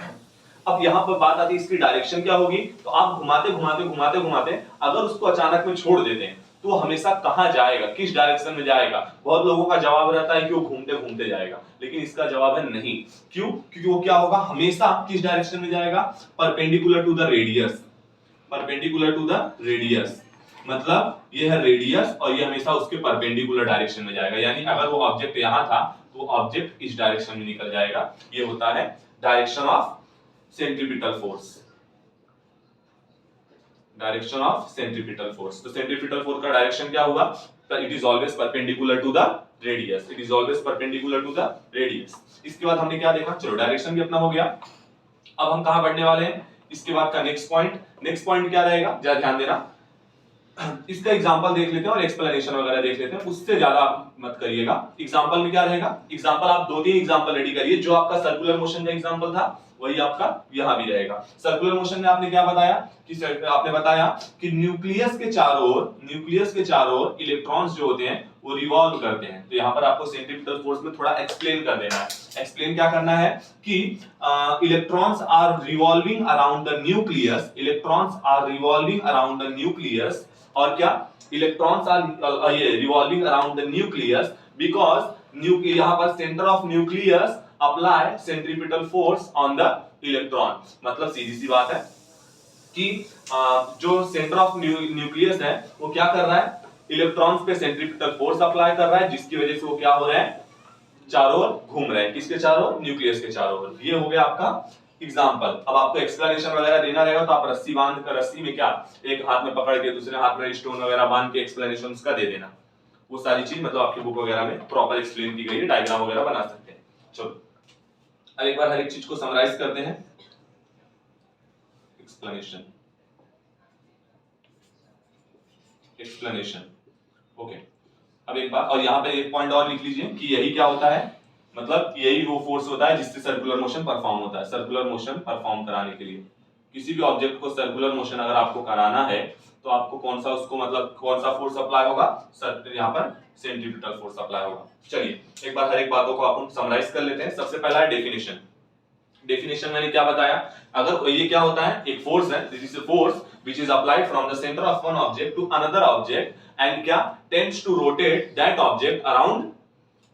अब यहां पर बात आती है इसकी डायरेक्शन क्या होगी। तो आप घुमाते घुमाते घुमाते घुमाते अगर उसको अचानक में छोड़ देते हैं तो हमेशा कहां जाएगा, किस डायरेक्शन में जाएगा। बहुत लोगों का जवाब रहता है कि वो घूमते घूमते जाएगा, लेकिन इसका जवाब है नहीं। क्यों? क्योंकि वो क्या होगा, हमेशा किस डायरेक्शन में जाएगा, perpendicular to the radius. Perpendicular to the radius मतलब ये है रेडियस और ये हमेशा उसके परपेंडिकुलर डायरेक्शन में जाएगा। यानी अगर वो ऑब्जेक्ट यहां था तो ऑब्जेक्ट इस डायरेक्शन में निकल जाएगा। ये होता है direction of centripetal force, direction of centripetal force. तो सेंट्रीपिटल फोर्स का डायरेक्शन क्या हुआ, it is always perpendicular to the radius, it is always perpendicular to the radius. इसके बाद हमने क्या देखा, चलो डायरेक्शन भी अपना हो गया। अब हम कहां बढ़ने वाले हैं, इसके बाद का नेक्स्ट पॉइंट क्या रहेगा, जरा ध्यान देना। इसका एग्जांपल देख लेते हैं और एक्सप्लेनेशन वगैरह देख लेते हैं, उससे ज्यादा आप मत करिएगा। एग्जांपल में क्या रहेगा, एग्जांपल आप 2-3 एग्जांपल रेडी करिए। जो आपका सर्कुलर मोशन का एग्जांपल था वही आपका यहां भी रहेगा। सर्कुलर मोशन में आपने क्या बताया कि आपने बताया कि न्यूक्लियस के चारों ओर इलेक्ट्रॉन्स जो होते हैं वो रिवॉल्व करते हैं। तो यहां पर आपको सेंट्रीपिटल फोर्स में थोड़ा एक्सप्लेन कर देना है। एक्सप्लेन क्या करना है कि electrons are revolving around the nucleus, electrons are revolving around the nucleus, और क्या, इलेक्ट्रॉन्स आर ये revolving around the nucleus because यहां पर centre of nucleus apply centripetal force on the electron. मतलब सीधी सी बात है कि जो सेंटर ऑफ न्यूक्लियस है वो क्या कर रहा है, इलेक्ट्रॉन्स पे सेंट्रीपिटल फोर्स अप्लाई कर रहा है, जिसकी वजह से वो क्या हो रहा है, चारों ओर घूम रहे हैं। किसके चारों, न्यूक्लियस के चारों ओर। ये हो गया आपका एग्जांपल। अब आपको एक्सप्लेनेशन वगैरह देना रहेगा तो आप रस्सी बांध कर, रस्सी में क्या, एक हाथ में पकड़ के दूसरे हाथ में स्टोन वगैरह बांध के एक्सप्लेनेशन उसका दे देना। वो सारी चीज मतलब आपकी बुक वगैरह में प्रॉपर एक्सप्लेन की गई है, डायग्राम वगैरह बना सकते हैं। चलो अब एक बार हर एक चीज को समराइज करते हैं। Explanation okay. अब एक बार, और यहाँ पे एक पॉइंट और लिख लीजिए कि यही क्या होता है, मतलब यही वो फोर्स होता है जिससे सर्कुलर मोशन परफॉर्म होता है। सर्कुलर मोशन परफॉर्म कराने के लिए किसी भी ऑब्जेक्ट को सर्कुलर मोशन अगर आपको कराना है तो आपको कौन सा, उसको मतलब कौन सा फोर्स अप्लाई होगा, यहाँ पर सेंट्रीपिटल फोर्स अप्लाई होगा। चलिए एक बार हर एक बातों को अपन समराइज कर लेते हैं। सबसे पहला है डेफिनेशन। डेफिनेशन मैंने क्या बताया, अगर ये क्या होता है, एक फोर्स है, this is a force which is applied from the centre of one object to another object and क्या tends to rotate that object around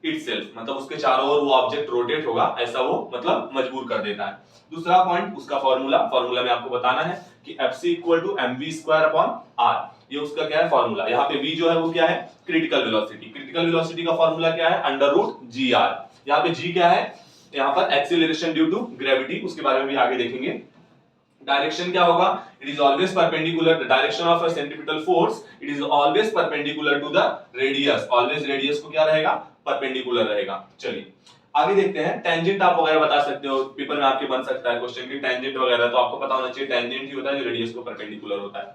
itself, मतलब उसके चारों ओर वो ऑब्जेक्ट रोटेट होगा, ऐसा वो मतलब मजबूर कर देता है। दूसरा पॉइंट, उसका फॉर्मूला में आपको बताना है कि Fc = mv²/r, ये उसका क्या है फॉर्मूला। यहाँ पे v जो है वो क्या है, क्रिटिकल वेलोसिटी। क्रिटिकल वेलोसिटी का फॉर्मूला क्या है, √gr। यहाँ पे g क्या है, यहाँ पर एक्सीलरेशन ड्यू टू ग्रेविटी, उसके बारे में भी आगे देखेंगे। डायरेक्शन क्या होगा, it is always perpendicular, direction of a centripetal force it is always perpendicular to the radius, always radius को क्या रहेगा, परपेंडिकुलर रहेगा। चलिए आगे देखते हैं। टेंजेंट आप वगैरह बता सकते हो, पेपर में आपके बन सकता है क्वेश्चन की टेंजेंट वगैरह, तो आपको पता होना चाहिए टेंजेंट ही होता है जो रेडियस को परपेंडिकुलर होता है।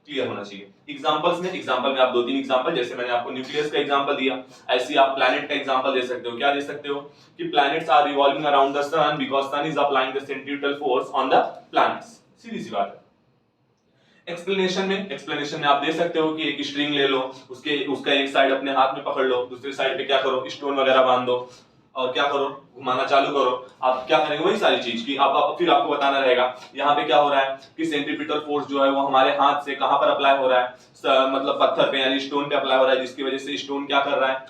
क्लियर होना चाहिए। एग्जांपल में आप 2-3 एग्जांपल, जैसे मैंने आपको न्यूक्लियस का एग्जांपल दिया, ऐसे आप प्लैनेट का एग्जांपल दे सकते हो। क्या दे सकते हो कि planets are revolving around the sun because sun is applying the centripetal force on the planets. सीधी सी बात है। एक्सप्लेनेशन में आप दे सकते हो कि एक स्ट्रिंग ले लो, उसका एक साइड अपने हाथ में पकड़ लो, दूसरी साइड पे क्या करो, स्टोन वगैरह बांध दो और क्या करो, घुमाना चालू करो। आप क्या करेंगे, वही सारी चीज की आप फिर आपको बताना रहेगा यहाँ पे क्या हो रहा है कि सेंट्रीपिटल फोर्स जो है वो हमारे हाथ से कहां पर अप्लाई हो रहा है, मतलब पत्थर पे यानी स्टोन पे अप्लाई हो रहा है, जिसकी वजह से स्टोन क्या कर रहा है,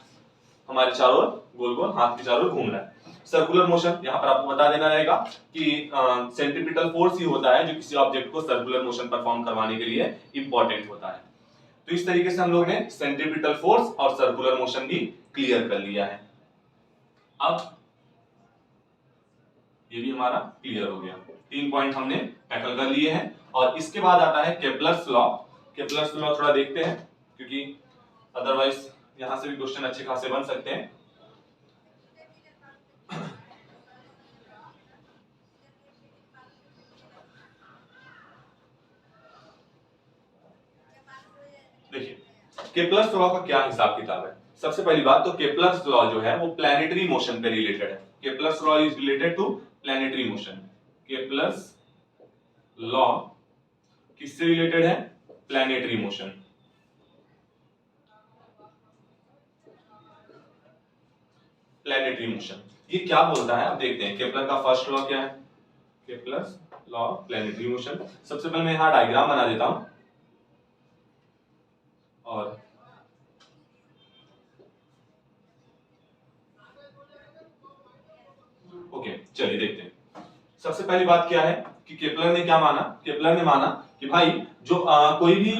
हमारे चारों ओर गोल गोल हाथ के चारों ओर घूम रहा है। सर्कुलर मोशन, यहाँ पर आपको बता देना रहेगा कि सेंट्रीपिटल फोर्स ही होता है जो किसी ऑब्जेक्ट को सर्कुलर मोशन परफॉर्म करवाने के लिए इंपॉर्टेंट होता है। तो इस तरीके से हम लोग ने सेंट्रीपिटल फोर्स और सर्कुलर मोशन भी क्लियर कर लिया है। अब ये भी हमारा क्लियर हो गया, 3 पॉइंट हमने टैकल कर लिए हैं। और इसके बाद आता है केपलर्स लॉ। केपलर्स लॉ थोड़ा देखते हैं क्योंकि अदरवाइज यहां से भी क्वेश्चन अच्छे खासे बन सकते हैं। देखिए केपलर्स लॉ का क्या हिसाब किताब है। सबसे पहली बात तो केपलर्स लॉ जो है वो प्लैनेटरी मोशन पे रिलेटेड है। Kepler's law is related to planetary motion. Kepler's law किससे रिलेटेड है, प्लैनेटरी मोशन। प्लैनेटरी मोशन ये क्या बोलता है, अब देखते हैं। केपलर का फर्स्ट लॉ क्या है, केपलर्स लॉ प्लैनेटरी मोशन। सबसे पहले मैं यहां डायग्राम बना देता हूं और ओके चलिए देखते हैं। सबसे पहली बात क्या है कि केपलर ने क्या माना, केपलर ने माना कि भाई जो कोई भी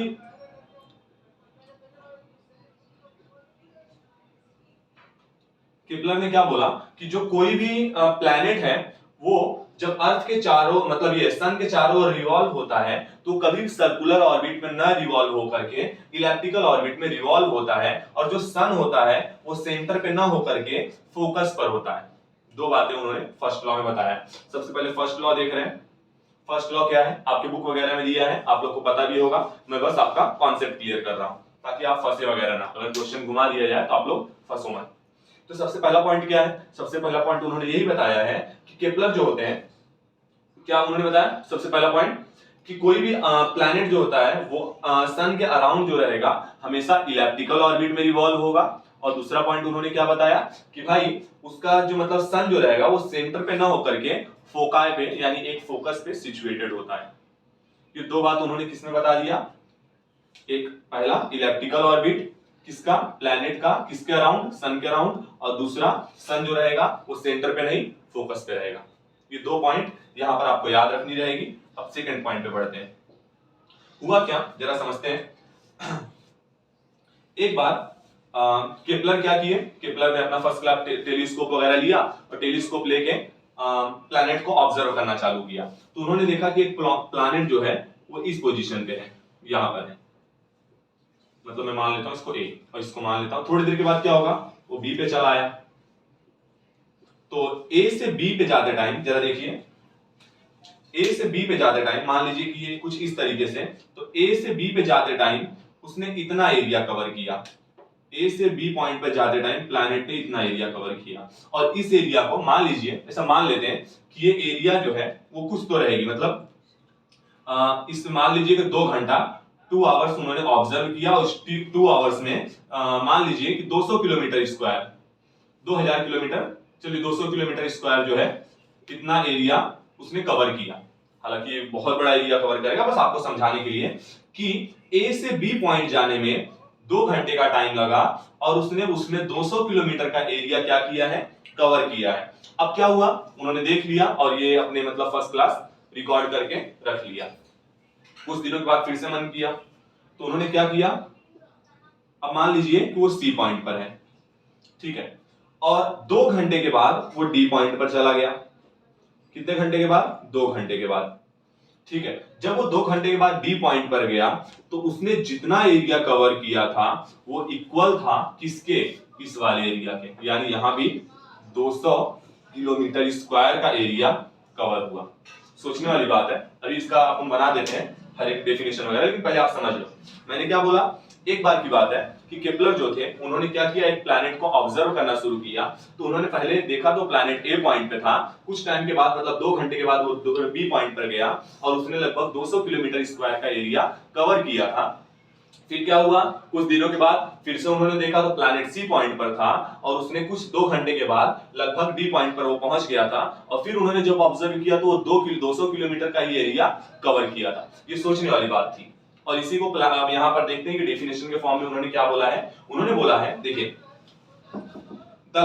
केपलर ने क्या बोला कि जो कोई भी प्लैनेट है वो जब अर्थ के चारों मतलब ये सन के चारों ओर रिवॉल्व होता है तो कभी सर्कुलर ऑर्बिट में न रिवॉल्व होकर के इलिप्टिकल ऑर्बिट में रिवॉल्व होता है, और जो सन होता है वो सेंटर पे न होकर के फोकस पर होता है। दो बातें उन्होंने फर्स्ट लॉ में बताया। सबसे पहले फर्स्ट लॉ देख रहे हैं। फर्स्ट लॉ क्या है, आपके बुक वगैरह में दिया है, आप लोग को पता भी होगा, मैं बस आपका कॉन्सेप्ट क्लियर कर रहा हूं ताकि आप फंसे वगैरह ना। अगर क्वेश्चन घुमा दिया जाए तो आप लोग फंसो मत। तो सबसे पहला पॉइंट क्या है, सबसे पहला पॉइंट उन्होंने यही बताया है कि केपलर जो होते हैं, क्या उन्होंने बताया सबसे पहला पॉइंट कि कोई भी प्लैनेट जो होता है वो सन के अराउंड जो रहेगा हमेशा इलिप्टिकल ऑर्बिट में रिवॉल्व होगा। और दूसरा पॉइंट उन्होंने क्या बताया कि भाई उसका जो मतलब सन जो रहेगा वो सेंटर पे ना होकर के फोकाई पे यानी एक फोकस पे सिचुएटेड होता है। ये दो बात उन्होंने किसमें बता दिया, एक पहला इलिप्टिकल ऑर्बिट किसका, प्लैनेट का, किसके अराउंड, सन के अराउंड, और दूसरा सन जो रहेगा वो सेंटर पे नहीं फोकस पे रहेगा। ये दो पॉइंट यहां पर आपको याद रखनी रहेगी। अब सेकंड पॉइंट पे बढ़ते हैं। हुआ क्या जरा समझते हैं। एक बार केपलर क्या किए, केपलर ने अपना फर्स्ट क्लास टेलीस्कोप वगैरह लिया और टेलीस्कोप लेके प्लैनेट को ऑब्जर्व करना चालू किया। तो उन्होंने देखा कि एक प्लैनेट जो है वो इस पोजीशन पे है, यहां पर है, मतलब मैं मान लेता हूं इसको ए और इसको मान लेता हूं। थोड़ी देर के बाद क्या होगा, वो बी पे चला आया। तो ए से बी पे जाते टाइम जरा देखिए, ए से बी पे जाते टाइम मान लीजिए कि ये कुछ इस तरीके से, तो ए से बी पे जाते टाइम उसने इतना एरिया कवर किया। ए से बी पॉइंट पे जाते टाइम प्लैनेट ने इतना एरिया कवर किया, और इस एरिया को मान लीजिए, ऐसा मान लेते हैं कि ये एरिया जो है वो कुछ तो रहेगी, मतलब इस मान लीजिए कि 2 घंटा 2 आवर्स उन्होंने ऑब्जर्व किया। उस 2 आवर्स में मान लीजिए कि 200 किलोमीटर स्क्वायर, 2000 किलोमीटर, चलिए 200 किलोमीटर स्क्वायर जो है इतना एरिया उसने कवर किया। हालांकि ये बहुत बड़ा एरिया कवर करेगा, बस आपको समझाने के लिए कि ए से बी पॉइंट जाने में 2 घंटे का टाइम लगा और उसने उसमें 200 किलोमीटर का एरिया क्या किया है, कवर किया है। अब क्या हुआ, उन्होंने देख लिया और ये अपने मतलब फर्स्ट क्लास रिकॉर्ड करके रख लिया। कुछ दिनों के बाद फिर से मन किया तो उन्होंने क्या किया, अब मान लीजिए कि वो सी पॉइंट पर है, ठीक है, और 2 घंटे के बाद वो डी पॉइंट पर चला गया। कितने घंटे के बाद, 2 घंटे के बाद, ठीक है। जब वो 2 घंटे के बाद डी पॉइंट पर गया तो उसने जितना एरिया कवर किया था वो इक्वल था किसके, इस वाले एरिया के, यानी यहां भी 200 किलोमीटर स्क्वायर का एरिया कवर हुआ। सोचने वाली बात है। अभी इसका अपन बना देते हैं हर एक डेफिनेशन वगैरह, लेकिन पहले आप समझ लो मैंने क्या बोला। एक बार की बात है कि केपलर जो थे उन्होंने क्या किया, एक प्लैनेट को ऑब्जर्व करना शुरू किया। तो उन्होंने पहले देखा तो प्लैनेट ए पॉइंट पे था, कुछ टाइम के बाद मतलब 2 घंटे के बाद वो बी पॉइंट पर गया और उसने लगभग 200 किलोमीटर स्क्वायर का एरिया कवर किया था। फिर क्या हुआ, कुछ दिनों के बाद फिर से उन्होंने देखा तो प्लैनेट सी पॉइंट पर था और उसने कुछ 2 घंटे के बाद लगभग डी पॉइंट पर वो पहुंच गया था। और फिर उन्होंने जब ऑब्जर्व किया तो वो 200 किलोमीटर का ये एरिया कवर किया था। ये सोचने वाली बात थी। और इसी को अब यहां पर देखते हैं कि डेफिनेशन के फॉर्म में उन्होंने क्या बोला है। उन्होंने बोला है, देखिए, the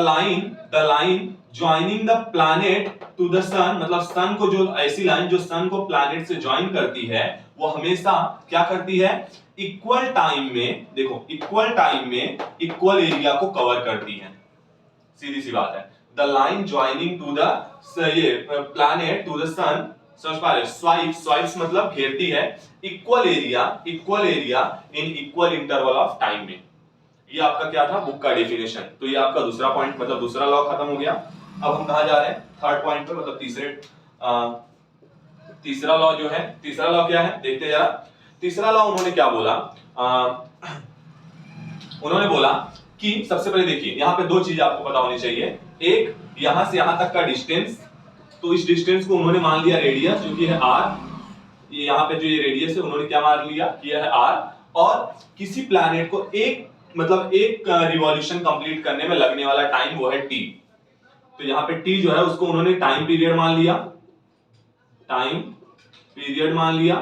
line joining the planet to the sun, मतलब सन को, जो ऐसी लाइन जो सन को प्लैनेट से ज्वाइन करती है वो हमेशा क्या करती है, इक्वल टाइम में, देखो इक्वल टाइम में इक्वल एरिया को कवर करती है। सीधी सी बात है। The line joining to the planet to the sun, समझ पा रहे हो, स्वाइप्स मतलब घेरती है equal area in equal interval of time में। ये आपका क्या था, बुक का डेफिनेशन। तो ये आपका दूसरा पॉइंट, मतलब दूसरा लॉ खत्म हो गया। अब हम कहां जा रहे हैं, थर्ड पॉइंट पे, मतलब तीसरा लॉ जो है, तीसरा लॉ क्या है देखते हैं जरा। तीसरा लॉ उन्होंने क्या बोला, उन्होंने बोला कि सबसे पहले देखिए यहां पे 2 चीज आपको पता होनी चाहिए। एक, यहां से यहां तक का डिस्टेंस, तो इस डिस्टेंस को उन्होंने मान लिया रेडियस, जो कि है r। ये यहां पे जो ये रेडियस है उन्होंने क्या मान लिया, किया है r। और किसी प्लैनेट को एक रिवॉल्यूशन कंप्लीट करने में लगने वाला टाइम वो है t। तो यहां पे t जो है उसको उन्होंने टाइम पीरियड मान लिया,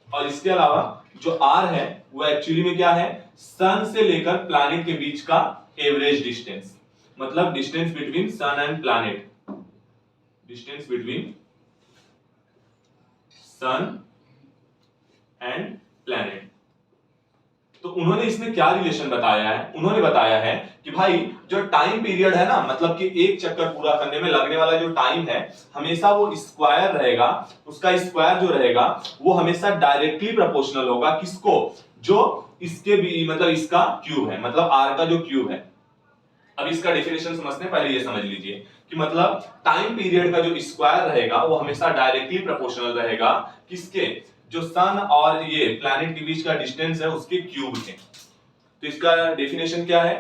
और इसके अलावा जो r है वो एक्चुअली में क्या है, सन से लेकर प्लैनेट के बीच का एवरेज डिस्टेंस, मतलब distance between sun and planet, distance between sun and planet. तो उन्होंने इसमें क्या रिलेशन बताया है, उन्होंने बताया है कि भाई जो टाइम पीरियड है ना, मतलब कि एक चक्कर पूरा करने में लगने वाला जो टाइम है, हमेशा वो स्क्वायर रहेगा। उसका स्क्वायर जो रहेगा वो हमेशा डायरेक्टली प्रोपोर्शनल होगा किसको, जो इसके भी, मतलब इसका क्यूब है, मतलब r का जो क्यूब है। अब इसका डेफिनेशन समझते हैं, पहले ये समझ लीजिए कि मतलब टाइम पीरियड का जो स्क्वायर रहेगा वो हमेशा डायरेक्टली प्रोपोर्शनल रहेगा किसके, जो सन और ये प्लैनेट के बीच का डिस्टेंस है उसके क्यूब के। तो इसका डेफिनेशन क्या है,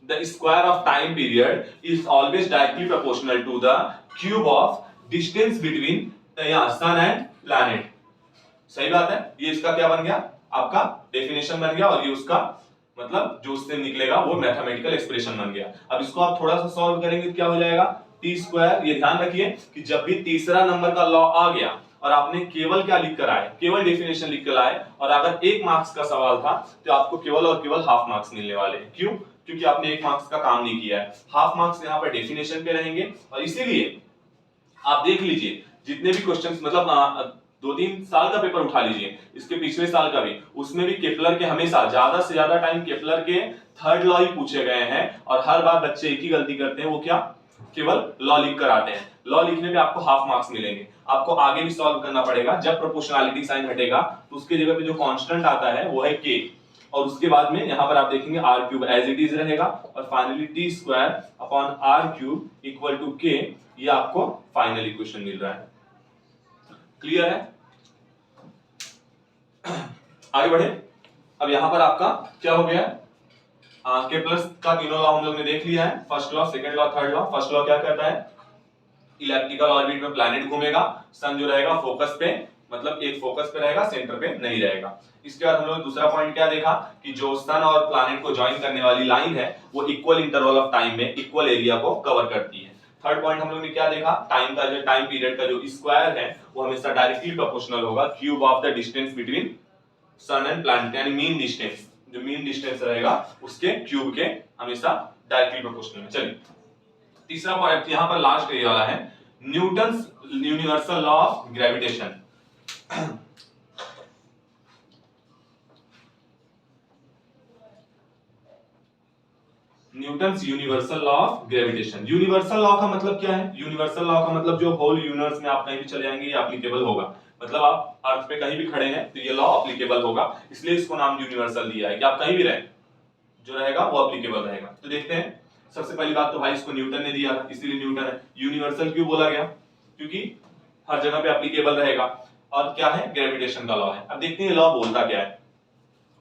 the square of time period is always directly proportional to the cube of distance between sun and planet. सही बात है, ये इसका क्या बन गया, आपका डेफिनेशन बन गया, और ये उसका मतलब जो उससे निकलेगा वो मैथमेटिकल एक्सप्रेशन बन गया। अब इसको आप थोड़ा सा सॉल्व करेंगे तो क्या हो जाएगा, टी स्क्वायर। ये ध्यान रखिए कि जब भी तीसरा नंबर का लॉ आ गया और आपने केवल क्या लिख कर आए, केवल डेफिनेशन लिख कर आए, और अगर 1 मार्क्स का सवाल था तो आपको केवल और केवल हाफ मार्क्स मिलने वाले हैं। क्यों, क्योंकि आपने 1 मार्क्स का काम नहीं किया है। हाफ मार्क्स यहाँ पर डेफिनेशन पे रहेंगे। और इसीलिए आप देख लीजिए जितने भी क्वेश्चंस, मतलब 2-3 साल का पेपर उठा लीजिए, इसके पिछले साल का भी, उसमें भी केपलर के हमेशा ज्यादा से ज्यादा टाइम केपलर के थर्ड लॉ ही पूछे गए हैं। और हर बार बच्चे एक ही गलती करते हैं, वो क्या, केवल लॉ लिख कर आते हैं। लॉ लिखने में आपको हाफ मार्क्स मिलेंगे। आपको आगे भी सॉल्व करना पड़ेगा। जब प्रोपोर्शनैलिटी साइन हटेगा तो उसके जगह पे जो कांस्टेंट आता है वो है k, और उसके बाद में यहां पर आप देखेंगे r cube as it is रहेगा, और finally t square upon r cube equal to k। ये आपको फाइनल इक्वेशन मिल रहा है। क्लियर है, आगे बढ़े। अब यहां पर आपका क्या हो गया, केपलर का तीनों लॉ हम लोग ने देख लिया है, first law, second law, third law. First law क्या कहता है, इलेप्टिकल ऑर्बिट में प्लैनेट घूमेगा, सन जो रहेगा फोकस पे, मतलब एक फोकस पे रहेगा, सेंटर पे नहीं रहेगा। इसके बाद हम लोग दूसरा पॉइंट क्या देखा कि जो सन और प्लैनेट को ज्वाइन करने वाली लाइन है वो इक्वल इंटरवल ऑफ टाइम में इक्वल एरिया को कवर करती है। थर्ड पॉइंट हम लोग ने क्या देखा, टाइम का जो टाइम पीरियड का जो स्क्वायर है वो हमेशा डायरेक्टली प्रोपोर्शनल होगा cube of the distance between sun and planet, यानी मीन डिस्टेंस, जो मीन डिस्टेंस रहेगा उसके क्यूब के हमेशा डायरेक्टली प्रोपोर्शनल में। चलिए तीसरा पॉइंट यहां पर लास्ट ये वाला है, Newton's universal law of gravitation. Newton's universal law of gravitation. Universal law का मतलब क्या है, यूनिवर्सल लॉ का मतलब जो होल यूनिवर्स में आप कहीं भी चले जाएंगे ये एप्लीकेबल होगा। मतलब आप अर्थ पे कहीं भी खड़े हैं तो ये लॉ एप्लीकेबल होगा, इसलिए इसको नाम यूनिवर्सल दिया है कि आप कहीं भी रहें जो रहेगा वो एप्लीकेबल रहेगा। तो देखते हैं, सबसे पहली बात तो भाई इसको न्यूटन ने दिया था, इसीलिए न्यूटन है। यूनिवर्सल क्यों बोला गया, क्योंकि हर जगह पे एप्लीकेबल रहेगा। और क्या है, ग्रेविटेशन का लॉ है। अब देखते हैं लॉ बोलता क्या है।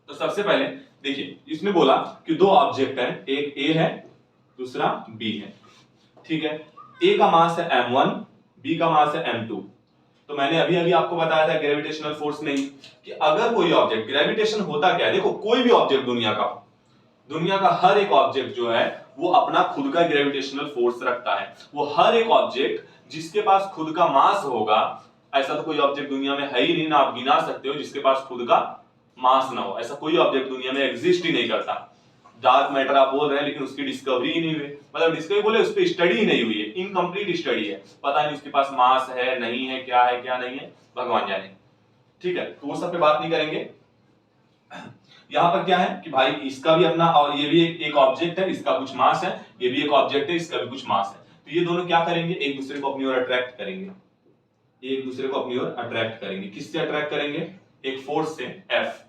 तो सबसे पहले देखिए, इसने बोला कि दो ऑब्जेक्ट हैं, एक ए है दूसरा बी है, ठीक है। ए का मास है m1, बी का मास है m2। तो मैंने अभी अभी आपको बताया था ग्रेविटेशनल फोर्स नहीं, कि अगर कोई ऑब्जेक्ट, ग्रेविटेशन होता क्या है, देखो कोई भी ऑब्जेक्ट दुनिया का हर एक ऑब्जेक्ट जो है वो अपना खुद का ग्रेविटेशनल फोर्स रखता है। वो हर एक ऑब्जेक्ट जिसके पास खुद का मास होगा, ऐसा तो कोई ऑब्जेक्ट दुनिया में है ही नहीं, ना आप गिना सकते हो जिसके पास खुद का मास ना हो, ऐसा कोई ऑब्जेक्ट दुनिया में एग्जिस्ट ही नहीं करता। डार्क मैटर आप बोल रहे हैं, लेकिन उसकी डिस्कवरी ही नहीं हुई, मतलब डिस्कवरी बोले उस पर स्टडी ही नहीं हुई है, इनकम्प्लीट स्टडी है, पता नहीं उसके पास मास है नहीं है, क्या नहीं है, भगवान जाने। ठीक है, तो वो सब पे बात नहीं करेंगे। यहां पर क्या है कि भाई इसका भी अपना, और ये भी एक ऑब्जेक्ट है, इसका कुछ मास है, ये भी एक ऑब्जेक्ट है, इसका भी कुछ मास है। तो ये दोनों क्या करेंगे, एक दूसरे को अपनी ओर अट्रैक्ट करेंगे, एक दूसरे को अपनी ओर अट्रैक्ट करेंगे। किससे अट्रैक्ट करेंगे, एक फोर्स से, F।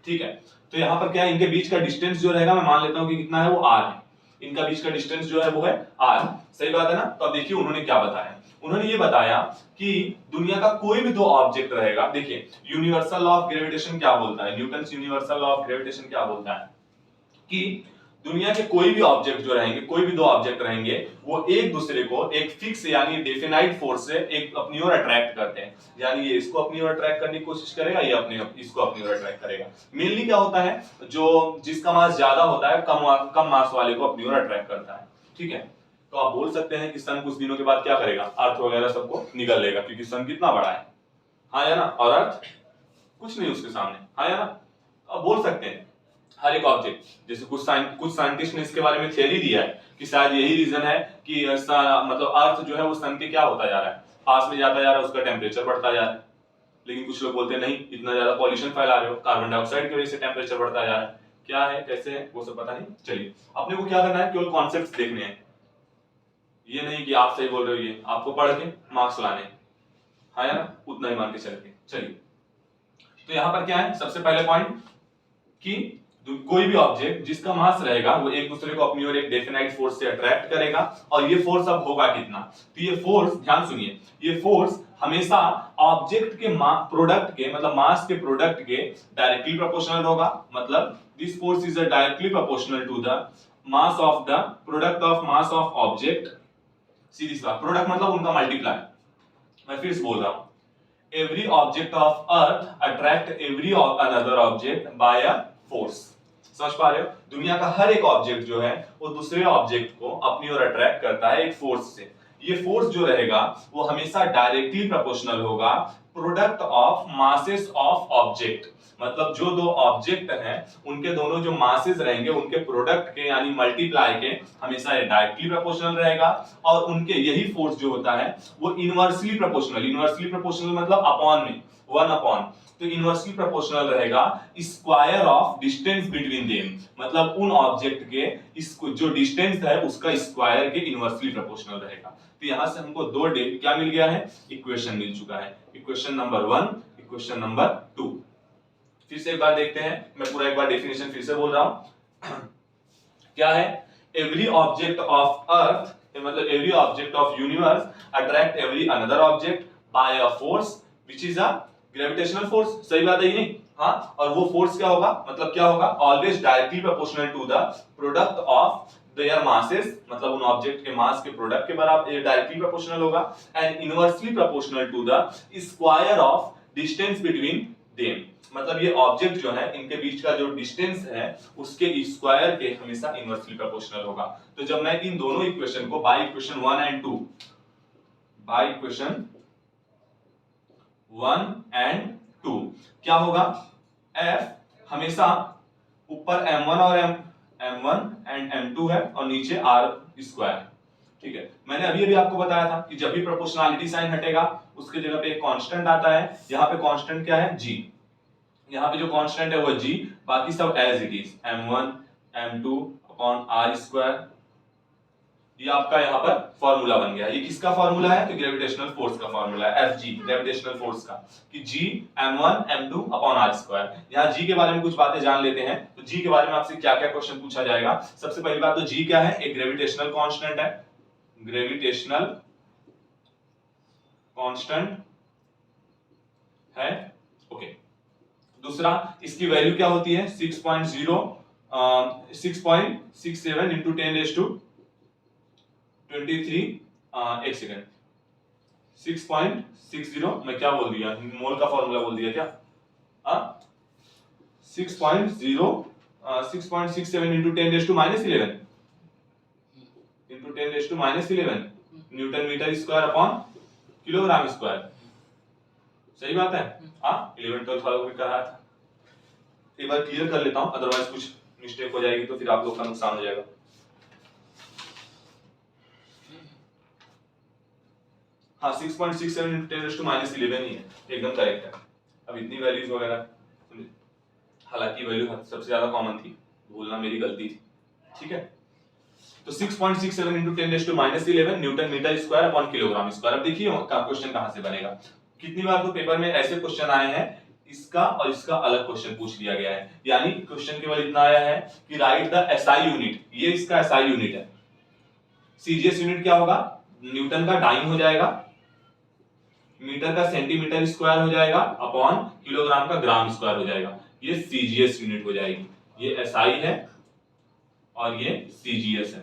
ठीक है, तो यहां पर क्या है, इनके बीच का डिस्टेंस जो रहेगा, मैं मान लेता हूं कि कितना है, वो r है। इनका बीच का डिस्टेंस जो है वो है r, सही बात है ना। तो अब देखिए उन्होंने क्या बताया, उन्होंने ये बताया कि दुनिया का कोई भी दो ऑब्जेक्ट रहेगा। देखिए यूनिवर्सल लॉ ऑफ ग्रेविटेशन क्या बोलता है, Newton's universal law of gravitation क्या बोलता है कि दुनिया के कोई भी ऑब्जेक्ट जो रहेंगे, कोई भी दो ऑब्जेक्ट रहेंगे, वो एक दूसरे को एक फिक्स यानी डेफिनाइट फोर्स से एक अपनी ओर अट्रैक्ट करते हैं। यानी ये इसको अपनी ओर अट्रैक्ट करने की कोशिश करेगा, ये इसको अपनी ओर अट्रैक्ट करेगा। मेनली क्या होता है, जो जिसका मास ज्यादा होता है कम मास वाले को अपनी ओर अट्रैक्ट करता है। ठीक है, तो आप बोल सकते हैं कि सन कुछ दिनों के बाद क्या करेगा, अर्थ वगैरह सबको निगल लेगा, क्योंकि सन कितना बड़ा है, हाँ या ना, और अर्थ कुछ नहीं उसके सामने, हाँ या ना। अब बोल सकते हैं हर एक ऑब्जेक्ट, जैसे कुछ साइंटिस्ट ने इसके बारे में थ्योरी दिया है कि शायद यही रीजन है कि मतलब अर्थ जो है वो सन के क्या होता जा रहा है, पास में जाता जा रहा है, उसका टेम्परेचर बढ़ता जा रहा है। लेकिन कुछ लोग बोलते हैं नहीं, इतना ज्यादा पॉल्यूशन फैला रहे हो, कार्बन डाइऑक्साइड की वजह से टेम्परेचर बढ़ता जा रहा है। क्या है कैसे है वो सब पता नहीं। चलिए अपने को क्या करना है, केवल कॉन्सेप्ट्स देखने हैं, ये नहीं कि आप सही बोल रहे हो, ये आपको पढ़ के मार्क्स लाने, हाँ या ना, उतना ही मान के चल के। चलिए तो यहां पर क्या है, सबसे पहले पॉइंट कि कोई भी ऑब्जेक्ट जिसका मास रहेगा वो एक दूसरे को अपनी ओर एक डेफिनाइट फोर्स से अट्रैक्ट करेगा। और ये फोर्स अब होगा कितना, तो ये फोर्स, ध्यान सुनिए, ये फोर्स हमेशा ऑब्जेक्ट के प्रोडक्ट के, मतलब मास के प्रोडक्ट के डायरेक्टली प्रोपोर्शनल होगा। मतलब this force is directly proportional to the mass of the product of mass of object. सीधी बात, प्रोडक्ट मतलब उनका मल्टीप्लाई। मैं फिर से बोल रहा हूं, every object of earth attract every another object by a force। समझ पा रहे हो, दुनिया का हर एक ऑब्जेक्ट जो है वो दूसरे ऑब्जेक्ट को अपनी ओर अट्रैक्ट करता है एक फोर्स से। ये फोर्स जो रहेगा वो हमेशा डायरेक्टली प्रोपोर्शनल होगा product of masses of object. मतलब जो दो ऑब्जेक्ट हैं उनके दोनों जो मासेस रहेंगे उनके प्रोडक्ट के यानी मल्टीप्लाई के हमेशा ये डायरेक्टली प्रोपोर्शनल रहेगा। और उनके यही फोर्स जो होता है वो इनवर्सली प्रोपोर्शनल मतलब अपॉन में 1/, तो इनवर्सली प्रोपोर्शनल रहेगा square of distance between them. मतलब उन ऑब्जेक्ट के इसको जो डिस्टेंस है उसका स्क्वायर के इनवर्सली प्रोपोर्शनल रहेगा। तो यहां से हमको दो क्या मिल गया है, इक्वेशन मिल चुका है, इक्वेशन नंबर 1, इक्वेशन नंबर 2। फिर से एक बार देखते हैं, मैं पूरा एक बार डेफिनेशन फिर से बोल रहा हूं। क्या है, एवरी ऑब्जेक्ट ऑफ अर्थ मतलब every object of universe attract every another object by a force which is a gravitational force. सही बात है ये नहीं, हाँ, और वो फोर्स क्या होगा, मतलब क्या होगा, always directly proportional to the product of their masses. मतलब उन ऑब्जेक्ट के मास के प्रोडक्ट के बराबर डायरेक्टली प्रोपोर्शनल होगा। And inversely proportional to the square of distance between them. मतलब ये ऑब्जेक्ट जो है इनके बीच का जो डिस्टेंस है उसके स्क्वायर के हमेशा इनवर्सली प्रोपोर्शनल होगा। तो जब मैं इन दोनों इक्वेशन को by equation 1 and 2, by equation 1 and 2 क्या होगा, F हमेशा ऊपर m1 और m1 एंड m2 है और नीचे r²। ठीक है, मैंने अभी आपको बताया था कि जब भी प्रोपोर्शनलिटी साइन हटेगा उसके जगह पे एक कांस्टेंट आता है। यहाँ पे कांस्टेंट क्या है, g। यहाँ पे जो कांस्टेंट है वो g, बाकी सब as it is m1 m2 upon r²। ये आपका यहाँ पर फॉर्मूला बन गया। ये किसका फॉर्मूला है, तो ग्रेविटेशनल फोर्स का फॉर्मूला है, Fg ग्रेविटेशनल फोर्स का, कि g m1 m2 upon r²। यहाँ g के बारे में कुछ बातें जान लेते हैं। तो g के बारे में आपसे क्या क्या क्वेश्चन पूछा जाएगा। सबसे पहली बात तो g क्या है, एक ग्रेविटेशनल कांस्टेंट है, ग्रेविटेशनल कांस्टेंट है। ओके, दूसरा इसकी वैल्यू क्या होती है 6.67 इंटू 10⁻23 एक सेकेंड 6.60 मैं क्या बोल दिया, मोल का फॉर्मूला बोल दिया क्या? 6.67 into 10⁻11 newton metre square upon kilogram square. सही बात है। 11 12 वालों को कहा था, एक बार क्लियर कर लेता हूं, अदरवाइज कुछ मिस्टेक हो जाएगी तो फिर आप लोग का नुकसान हो जाएगा। हाँ 6.67 इंटू 10⁻11 ही है, एकदम करेक्ट है। अब इतनी वैल्यूज वगैरह, हालांकि वैल्यू सबसे ज्यादा कॉमन थी, भूलना मेरी गलती थी, ठीक है। तो 6.67 into 10⁻11 newton metre square upon kilogram square. अब देखिए क्वेश्चन कहां से बनेगा। कितनी बार तो पेपर में ऐसे क्वेश्चन आए हैं, इसका और इसका अलग क्वेश्चन पूछ लिया गया है, यानी क्वेश्चन केवल इतना आया है कि राइट द एसआई यूनिट, ये इसका एसआई यूनिट है। सीजीएस यूनिट क्या होगा, न्यूटन का डाइन हो जाएगा, मीटर का सेंटीमीटर स्क्वायर हो जाएगा अपॉन किलोग्राम का ग्राम स्क्वायर हो जाएगा, ये सीजीएस यूनिट हो जाएगी। ये एसआई है और ये सीजीएस है।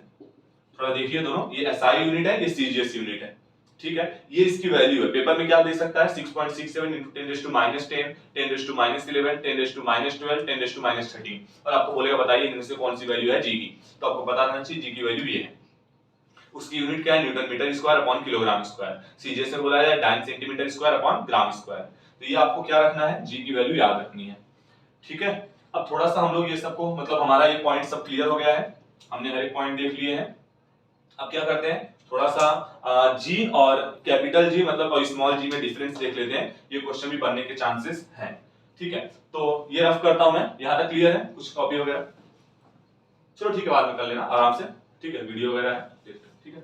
थोड़ा देखिए दोनों, ये एसआई यूनिट है, ये सीजीएस यूनिट है, ठीक है। ये इसकी वैल्यू है, पेपर में क्या दे सकता है 6.67 इंटू 10⁻10 10⁻11 10⁻12 10⁻13 और आपको बोलेगा बताइए इनमें से कौन सी वैल्यू है जी की, तो आपको पता रहना चाहिए जी की वैल्यू ये है। उसकी यूनिट क्या है newton metre square upon kilogram square, CGS से बोला जाए dyne centimetre square upon gram square. तो ये आपको क्या रखना है, जी की वैल्यू याद रखनी है, ठीक है। अब थोड़ा सा हम लोग ये सबको, मतलब हमारा ये पॉइंट सब क्लियर हो गया है, हमने हर एक पॉइंट देख लिए हैं। अब क्या करते हैं, थोड़ा सा जी और कैपिटल जी मतलब और स्मॉल जी में डिफरेंस देख लेते हैं, ये क्वेश्चन भी बनने के चांसेस हैं, ठीक है। तो ये रफ करता हूं मैं, यहां तक क्लियर है, कुछ कॉपी वगैरह, चलो ठीक है बाद में कर लेना आराम से, ठीक है, वीडियो वगैरह है ठीक है।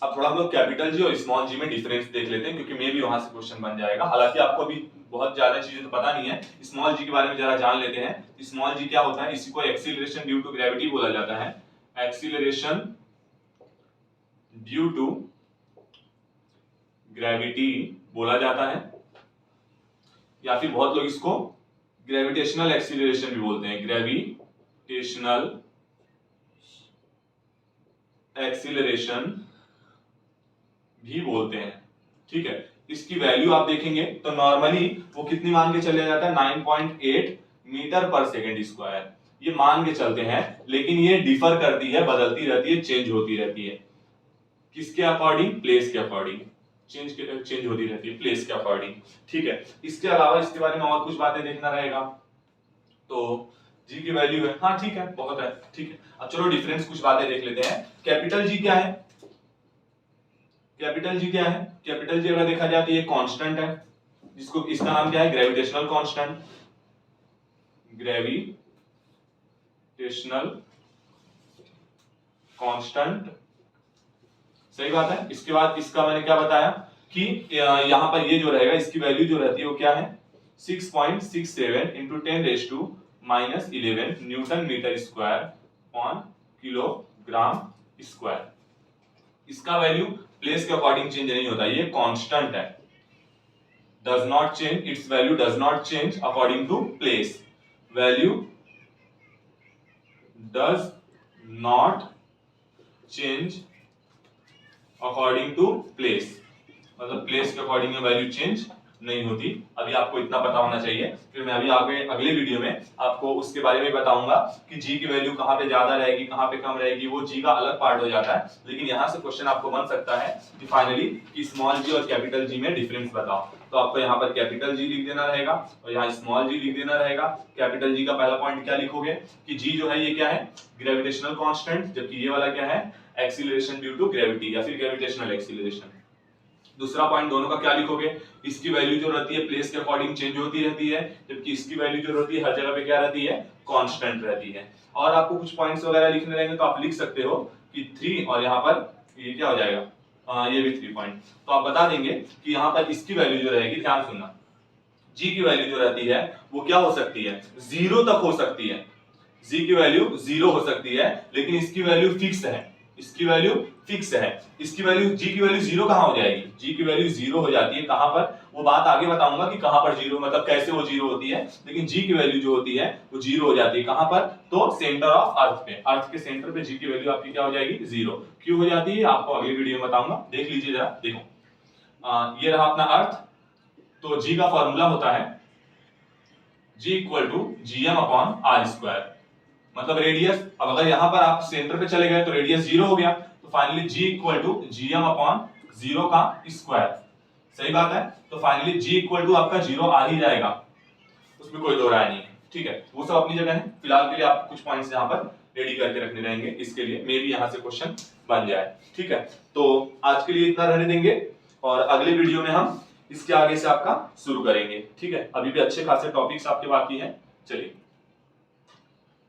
अब थोड़ा हम लोग कैपिटल जी और स्मॉल जी में डिफरेंस देख लेते हैं, क्योंकि मे भी वहां से क्वेश्चन बन जाएगा। हालांकि आपको अभी बहुत ज्यादा चीजें तो पता नहीं है, स्मॉल जी के बारे में जरा जान लेते हैं। स्मॉल जी क्या होता है, इसी को एक्सीलरेशन ड्यू टू ग्रेविटी बोला जाता है, एक्सीलरेशन ड्यू टू ग्रेविटी बोला जाता है, या फिर बहुत लोग इसको ग्रेविटेशनल एक्सीलरेशन भी बोलते हैं, ग्रेविटेशनल एक्सीलरेशन भी बोलते हैं, ठीक है। इसकी वैल्यू आप देखेंगे तो नॉर्मली वो कितनी मान के चले जाता है 9.8 मीटर पर सेकेंड स्क्वायर, ये मान के चलते हैं, लेकिन ये डिफर करती है, बदलती रहती है, चेंज होती रहती है, किसके अकॉर्डिंग, प्लेस के अकॉर्डिंग, चेंज होती रहती है प्लेस के अकॉर्डिंग, ठीक है। इसके अलावा इसके बारे में और कुछ बातें देखना रहेगा, तो जी की वैल्यू है, हाँ ठीक है, बहुत है, ठीक है। अब चलो डिफरेंस कुछ बातें देख लेते हैं। कैपिटल जी क्या है, कैपिटल जी क्या है, कैपिटल जी अगर देखा जाए तो ये कांस्टेंट है, जिसको इसका नाम क्या है ग्रेविटेशनल कांस्टेंट, ग्रेविटेशनल कांस्टेंट, सही बात है। इसके बाद इसका मैंने क्या बताया कि यहां पर ये जो रहेगा इसकी वैल्यू जो रहती है वो क्या है 6.67 into 10⁻11 newton metre square on kilogram square. इसका वैल्यू प्लेस के अकॉर्डिंग चेंज नहीं होता, ये कांस्टेंट है, does not change, its value does not change according to place, value does not change according to place, मतलब प्लेस के according में value change नहीं होती। अभी आपको इतना पता होना चाहिए, फिर मैं अभी आगे अगले वीडियो में आपको उसके बारे में बताऊंगा कि जी की वैल्यू कहां पे ज्यादा रहेगी कहां पे कम रहेगी, वो जी का अलग पार्ट हो जाता है। लेकिन यहां से क्वेश्चन आपको बन सकता है कि फाइनली कि स्मॉल जी और कैपिटल जी में डिफरेंस बताओ, तो आपको यहाँ पर कैपिटल जी लिख देना रहेगा और यहाँ स्मॉल जी लिख देना रहेगा। कैपिटल जी का पहला पॉइंट क्या लिखोगे कि जी जो है ये क्या है ग्रेविटेशनल कांस्टेंट, जबकि ये वाला क्या है एक्सीलरेशन ड्यू टू ग्रेविटी या फिर ग्रेविटेशनल एक्सीलरेशन, दूसरा पॉइंट दोनों का क्या लिखोगे, इसकी वैल्यू जो रहती है प्लेस के अकॉर्डिंग चेंज होती रहती है, जबकि इसकी वैल्यू जो रहती है हर जगह पे क्या रहती है, कांस्टेंट रहती है। और आपको कुछ पॉइंट्स वगैरह लिखने रहेंगे तो आप लिख सकते हो कि 3 और यहाँ पर ये क्या हो जाएगा, ये भी 3 पॉइंट, तो आप बता देंगे कि यहाँ पर इसकी वैल्यू जो रहेगी, ध्यान सुनना, जी की वैल्यू जो रहती है वो क्या हो सकती है, 0 तक हो सकती है, जी की वैल्यू 0 हो सकती है, लेकिन इसकी वैल्यू फिक्स है, इसकी वैल्यू फिक्स है, इसकी वैल्यू जी की वैल्यू 0 कहां हो जाएगी, जी की वैल्यू 0 हो जाती है कहां पर, वो बात आगे बताऊंगा कि कहां पर 0 मतलब कैसे वो 0 होती है, लेकिन जी की वैल्यू जो होती है वो 0 हो जाती है कहां पर, तो सेंटर ऑफ अर्थ पे, अर्थ के सेंटर पे जी की वैल्यू आपकी क्या हो जाएगी, 0। क्यों हो जाती है आपको अगली वीडियो में बताऊंगा, देख लीजिए जरा, देखो ये रहा अपना अर्थ, तो जी का फॉर्मूला होता है G इक्वल टू GM/r², मतलब रेडियस, अब अगर यहां पर आप सेंटर पे चले गए तो रेडियस 0 हो गया, तो finally G equal to GM/0 का स्क्वायर, सही बात है, तो फाइनली G इक्वल टू आपका 0 आ ही जाएगा, उसमें कोई दो राय नहीं है, ठीक है, वो सब अपनी जगह है। फिलहाल के लिए आप कुछ पॉइंट्स यहां पर रेडी करके रखने रहेंगे, इसके लिए मे भी यहां से क्वेश्चन बन जाए, ठीक है। तो आज के लिए इतना रहने देंगे और अगले वीडियो में हम इसके आगे से आपका शुरू करेंगे, ठीक है। अभी भी अच्छे खासे टॉपिक्स आपके बाकी हैं, चलिए।